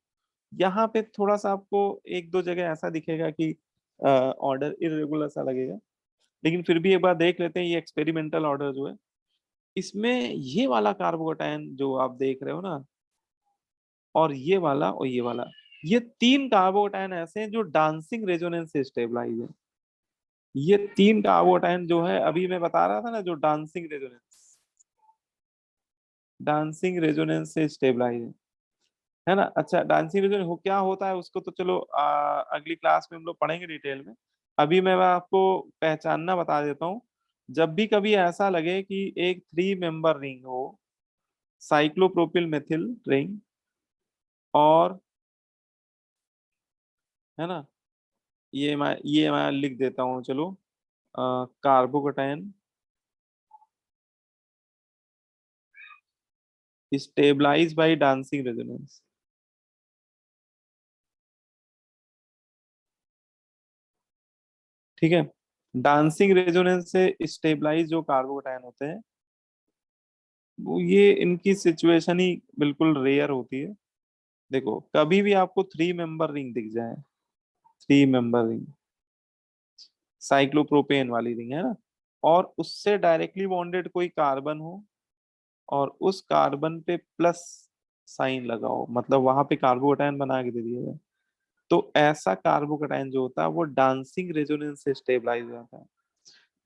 यहाँ पे थोड़ा सा आपको एक दो जगह ऐसा दिखेगा कि ऑर्डर इरेगुलर सा लगेगा, लेकिन फिर भी एक बार देख लेते हैं ये एक्सपेरिमेंटल ऑर्डर जो है। इसमें ये वाला कार्बोकैटायन जो आप देख रहे हो ना, और ये वाला, ये तीन कार्बोकैटायन ऐसे हैं जो डांसिंग रेजोनेंस से स्टेबलाइज है। ये तीन कार्बोकैटायन जो है, अभी मैं बता रहा था ना, जो डांसिंग रेजोनेंस से स्टेबलाइज है ना। अच्छा, डांसिंग रेजोनेंस क्या होता है उसको तो चलो अगली क्लास में हम लोग पढ़ेंगे डिटेल में। अभी मैं आपको पहचानना बता देता हूँ। जब भी कभी ऐसा लगे कि एक 3 मेंबर रिंग हो, साइक्लोप्रोपिल मेथिल रिंग, और है ना, ये मैं लिख देता हूँ चलो, carbocation stabilise by dancing resonance. ठीक है, डांसिंग रेजोनेंस से स्टेबलाइज जो कार्बोकैटायन होते हैं, वो ये इनकी सिचुएशन ही बिल्कुल रेयर होती है। देखो, कभी भी आपको 3 मेंबर रिंग दिख जाए, 3 मेंबर रिंग, साइक्लोप्रोपेन वाली रिंग है ना, और उससे डायरेक्टली बॉन्डेड कोई कार्बन हो, और उस कार्बन पे प्लस साइन लगाओ, मतलब वहां पे कार्बोकैटायन बना के दे दिया जाए, तो ऐसा कार्बोकैटायन जो होता है वो डांसिंग रेजोनेंस से स्टेबलाइज हो जाता है।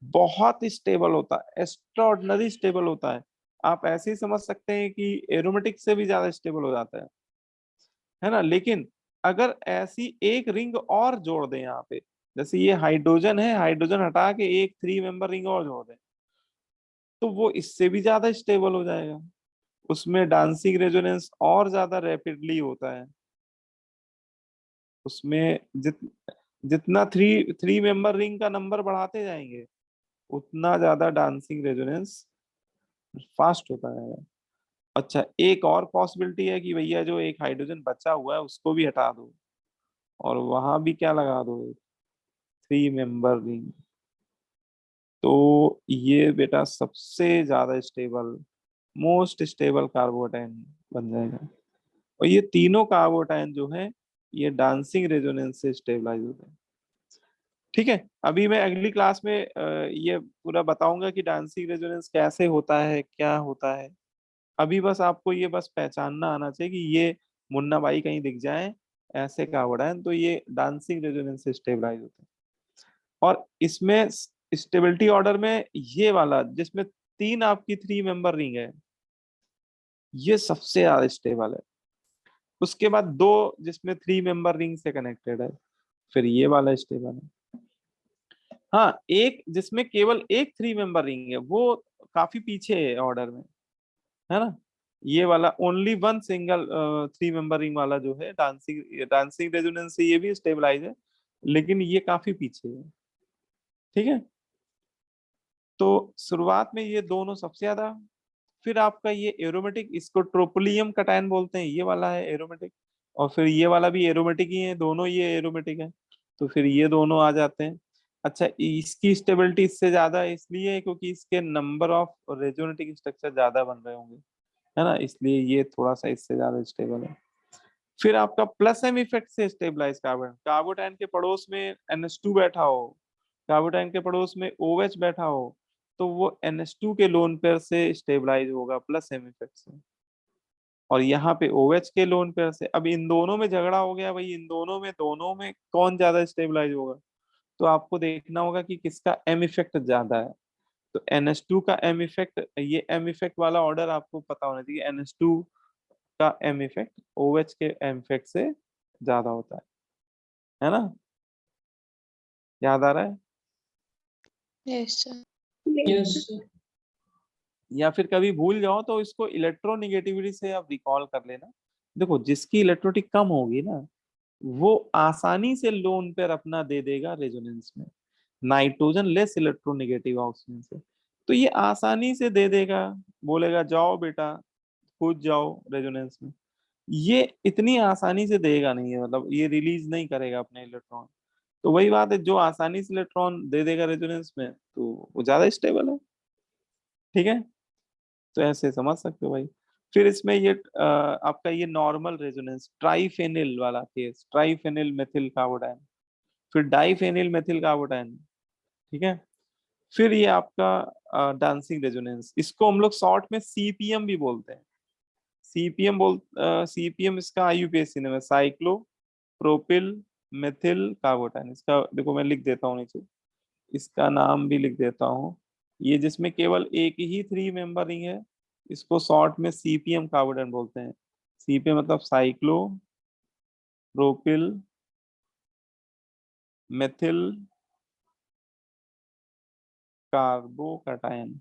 बहुत स्टेबल होता है, एक्स्ट्राऑर्डिनरी स्टेबल होता है। आप ऐसे ही समझ सकते हैं कि एरोमेटिक से भी ज्यादा स्टेबल हो जाता है ना। लेकिन अगर ऐसी एक रिंग और जोड़ दें यहाँ पे, जैसे ये हाइड्रोजन है, हाइड्रोजन हटा के एक 3 मेंबर रिंग और जोड़ दें, तो वो इससे भी ज्यादा स्टेबल हो जाएगा। उसमें डांसिंग रेजोनेंस और ज्यादा रैपिडली होता है। उसमें जितना थ्री थ्री मेंबर रिंग का नंबर बढ़ाते जाएंगे, उतना ज्यादा डांसिंग रेजोनेंस फास्ट होता है। अच्छा, एक और पॉसिबिलिटी है कि भैया जो एक हाइड्रोजन बचा हुआ है उसको भी हटा दो, और वहां भी क्या लगा दो, 3 मेंबर रिंग, तो ये बेटा सबसे ज्यादा स्टेबल, मोस्ट स्टेबल कार्बोटाइन बन जाएगा। और ये तीनों कार्बोटाइन जो है, ये डांसिंग रेजोनेंस से स्टेबलाइज होते हैं। ठीक है, अभी मैं अगली क्लास में ये पूरा बताऊंगा कि डांसिंग रेजोनेंस कैसे होता है, क्या होता है। अभी बस आपको ये बस पहचानना आना चाहिए कि ये मुन्ना भाई कहीं दिख जाए ऐसे कार्बोटाइन, तो ये डांसिंग रेजोनेंस से स्टेबलाइज होते हैं। और इसमें स्टेबिलिटी ऑर्डर में ये वाला जिसमें तीन आपकी 3 मेंबर रिंग है, ये सबसे ज्यादा स्टेबल है। उसके बाद दो जिसमें 3 मेंबर रिंग से कनेक्टेड है, फिर ये वाला स्टेबल है। हाँ, एक जिसमें केवल एक 3 मेंबर रिंग है, वो काफी पीछे है ऑर्डर में, है ना। ये वाला only one single 3 member ring वाला जो है, डांसिंग डांसिंग रेजोनेंस से ये भी स्टेबलाइज है, लेकिन ये काफी पीछे है। ठीक है, तो शुरुआत में ये दोनों सबसे ज्यादा, फिर आपका ये एरोमेटिक, इसको ट्रोपोलियम कटायन बोलते हैं, ये वाला है एरोमेटिक, और फिर ये वाला भी एरोमेटिक ही है, दोनों ये एरोमेटिक है, तो फिर ये दोनों आ जाते हैं। अच्छा, इसकी स्टेबिलिटी इससे ज्यादा इसलिए है क्योंकि इसके नंबर ऑफ रेजोनेटिक स्ट्रक्चर ज्यादा बन रहे होंगे, है ना, इसलिए ये थोड़ा सा इससे ज्यादा स्टेबल है। फिर आपका प्लस एम इफेक्ट से स्टेबलाइज कार्बन, कार्बोटाइन के पड़ोस में NH2 बैठा हो, कार्बोटाइन के पड़ोस में OH बैठा हो, तो वो NH2 के लोन पेयर से स्टेबलाइज होगा प्लस एम इफेक्ट से, और यहाँ पे OH के लोन पेयर से। अब इन दोनों में झगड़ा हो गया भाई, इन दोनों में कौन ज्यादा स्टेबलाइज होगा, तो आपको देखना होगा कि किसका एम इफेक्ट ज्यादा है। तो NH2 का एम इफेक्ट, ये एम इफेक्ट वाला ऑर्डर आपको पता होना चाहिए, NH2 का एम इफेक्ट OH के एम इफेक्ट से ज्यादा होता है ना। याद आ रहा है? Yes, sir. Yes. या फिर कभी भूल जाओ तो इसको इलेक्ट्रोनिगेटिविटी से आप रिकॉल कर लेना। देखो, जिसकी इलेक्ट्रोनिक कम होगी ना, वो आसानी से लोन पेयर अपना दे देगा रेजोनेंस में। नाइट्रोजन लेस इलेक्ट्रोनिगेटिव ऑक्सीजन से, तो ये आसानी से दे देगा, बोलेगा जाओ बेटा कूद जाओ रेजोनेंस में। ये इतनी आसानी से देगा नहीं है, मतलब ये रिलीज नहीं करेगा अपने इलेक्ट्रॉन। तो वही बात है, जो आसानी से इलेक्ट्रॉन दे देगा रेजोनेंस में तो वो ज्यादा स्टेबल है। ठीक है, तो ऐसे समझ सकते हो भाई। फिर इसमें ये आपका ये नॉर्मल रेजोनेंस ट्राइफेनिल वाला केस, ट्राइफेनिल मेथिल कार्बोडाइन, फिर डाइफेनिल मेथिल कार्बोडाइन। ठीक है, फिर ये आपका डांसिंग रेजोनेंस, इसको हम लोग शॉर्ट में सीपीएम भी बोलते हैं। सीपीएम इसका आईयूपीएसी नाम है, साइक्लो प्रोपिल मेथिल कार्बोटाइन। इसका देखो मैं लिख देता हूँ नीचे, इसका नाम भी लिख देता हूँ। ये जिसमें केवल एक ही 3 मेंबर ही है, इसको शॉर्ट में सीपीएम कार्बोटाइन बोलते हैं। सीपीएम मतलब साइक्लो प्रोपिल मेथिल कार्बोकटायन।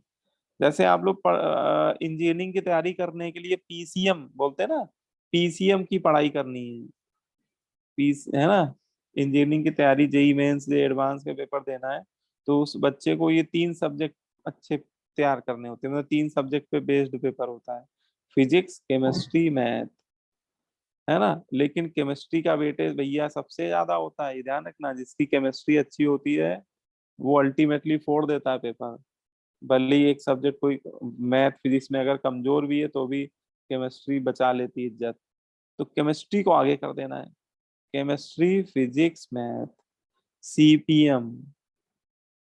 जैसे आप लोग इंजीनियरिंग की तैयारी करने के लिए पीसीएम बोलते हैं ना, पीसीएम की पढ़ाई करनी है, पीस है ना, इंजीनियरिंग की तैयारी जेई मेंस जे एडवांस के पेपर देना है, तो उस बच्चे को ये 3 सब्जेक्ट अच्छे तैयार करने होते हैं, मतलब 3 सब्जेक्ट पे बेस्ड पेपर होता है, फिजिक्स केमिस्ट्री मैथ, है ना। लेकिन केमिस्ट्री का वेटेज भैया सबसे ज्यादा होता है, ये ध्यान रखना, जिसकी केमिस्ट्री अच्छी होती है वो अल्टीमेटली फोड़ देता है पेपर। भले ही एक सब्जेक्ट कोई मैथ फिजिक्स में अगर कमजोर भी है तो भी केमिस्ट्री बचा लेती है इज्जत। तो केमिस्ट्री को आगे कर देना है, केमिस्ट्री फिजिक्स मैथ सीपीएम,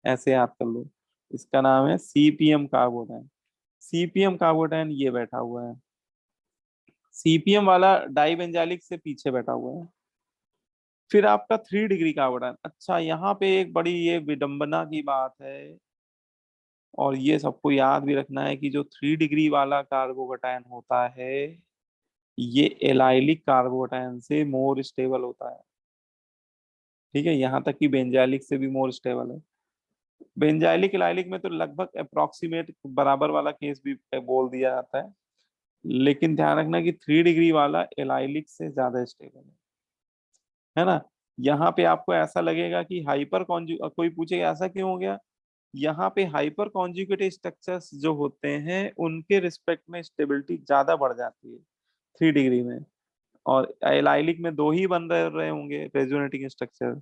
ऐसे याद कर लो। इसका नाम है सीपीएम कार्बोटाइन। सीपीएम कार्बोटाइन ये बैठा हुआ है, सीपीएम वाला डाइबेंजाइलिक से पीछे बैठा हुआ है। फिर आपका 3 डिग्री कार्बोटाइन। अच्छा, यहाँ पे एक बड़ी ये विडंबना की बात है, और ये सबको याद भी रखना है कि जो 3 डिग्री वाला कार्बोकटायन होता है ये एलाइलिक कार्बोकटायन से मोर स्टेबल होता है। ठीक है, यहाँ तक कि बेंजाइलिक से भी मोर स्टेबल है। बेंजाइलिक एलाइलिक में तो लगभग अप्रोक्सीमेट बराबर वाला केस भी बोल दिया जाता है, लेकिन ध्यान रखना कि 3 डिग्री वाला एलाइलिक से ज्यादा स्टेबल है ना। यहाँ पे आपको ऐसा लगेगा कि हाइपर कॉन्जू, कोई पूछेगा ऐसा क्यों हो गया, यहाँ पे हाइपर कॉन्जुगेट स्ट्रक्चर्स जो होते हैं उनके रिस्पेक्ट में स्टेबिलिटी ज्यादा बढ़ जाती है 3 डिग्री में, और एलाइलिक में 2 ही बन रहे होंगे रेजोनेटिंग स्ट्रक्चर।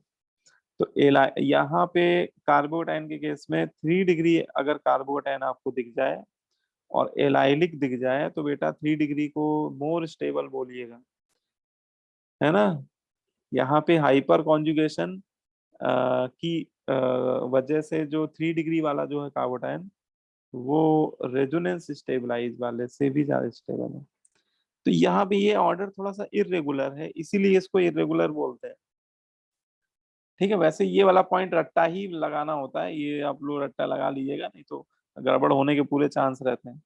तो यहाँ पे कार्बोटाइन के केस में 3 डिग्री अगर कार्बोटाइन आपको दिख जाए और एलाइलिक दिख जाए तो बेटा 3 डिग्री को मोर स्टेबल बोलिएगा, है ना। यहाँ पे हाइपर कॉन्जुगेशन की वजह से जो 3 डिग्री वाला जो है कार्बोटाइन वो रेजोनेंस स्टेबलाइज वाले से भी ज्यादा स्टेबल है। तो यहाँ पे ये ऑर्डर थोड़ा सा इरेगुलर है, इसीलिए इसको इरेगुलर बोलते हैं। ठीक है, वैसे ये वाला पॉइंट रट्टा ही लगाना होता है, ये आप लोग रट्टा लगा लीजिएगा, नहीं तो गड़बड़ होने के पूरे चांस रहते हैं।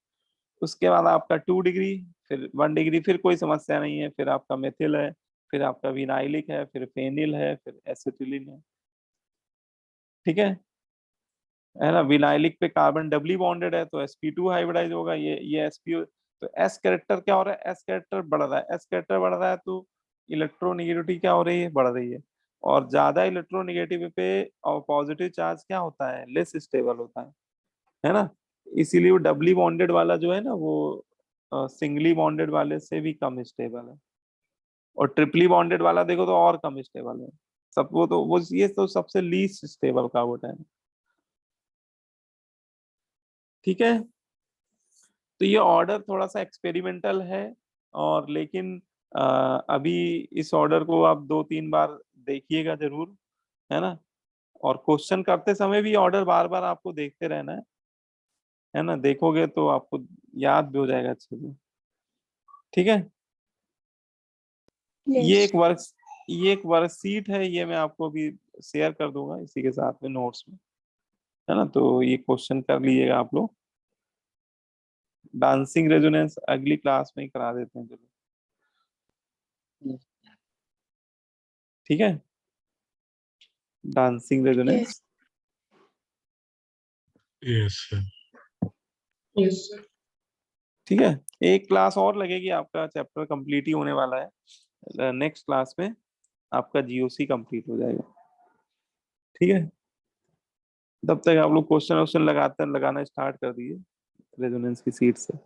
उसके बाद आपका 2 डिग्री, फिर 1 डिग्री, फिर कोई समस्या नहीं है, फिर आपका मेथिल है, फिर आपका विनाइलिक है, फिर फेनिल है, फिर एसिटिलीन है। ठीक है ना। विनाइलिक पे कार्बन डबली बॉन्डेड है तो sp2 हाइब्रिडाइज होगा, ये sp। तो s कैरेक्टर क्या हो रहा है, s कैरेक्टर बढ़ रहा है, s कैरेक्टर बढ़ रहा है तो इलेक्ट्रोनिगेटिविटी क्या हो रही है, बढ़ रही है। और ज्यादा इलेक्ट्रोनिगेटिव पे और पॉजिटिव चार्ज क्या होता है, लेस स्टेबल होता है ना। इसीलिए वो डबली बॉन्डेड वाला जो है ना वो सिंगली बॉन्डेड वाले से भी कम स्टेबल है, और ट्रिपली बॉन्डेड वाला देखो तो और कम स्टेबल है। सब वो तो वो ये तो सबसे लीस्ट स्टेबल कार्बोटाइन है। ठीक है, तो ये ऑर्डर थोड़ा सा एक्सपेरिमेंटल है, और लेकिन अभी इस ऑर्डर को आप 2-3 बार देखिएगा जरूर, है ना। और क्वेश्चन करते समय भी ऑर्डर बार बार आपको देखते रहना है ना, देखोगे तो आपको याद भी हो जाएगा अच्छे से। ठीक है, ये Yes. एक वर्कशीट है, ये मैं आपको अभी शेयर कर दूंगा इसी के साथ में नोट्स में, है ना। तो ये क्वेश्चन कर लीजिएगा आप लोग। डांसिंग रेजोनेंस अगली क्लास में ही करा देते हैं, चलो ठीक है। Dancing Yes. Resonance, Yes, sir. Yes. ठीक है। एक क्लास और लगेगी, आपका चैप्टर कंप्लीट ही होने वाला है, नेक्स्ट क्लास में आपका जीओसी कंप्लीट हो जाएगा। ठीक है। तब तक आप लोग क्वेश्चन लगाना स्टार्ट कर दिए रेजोनेंस की सीट से।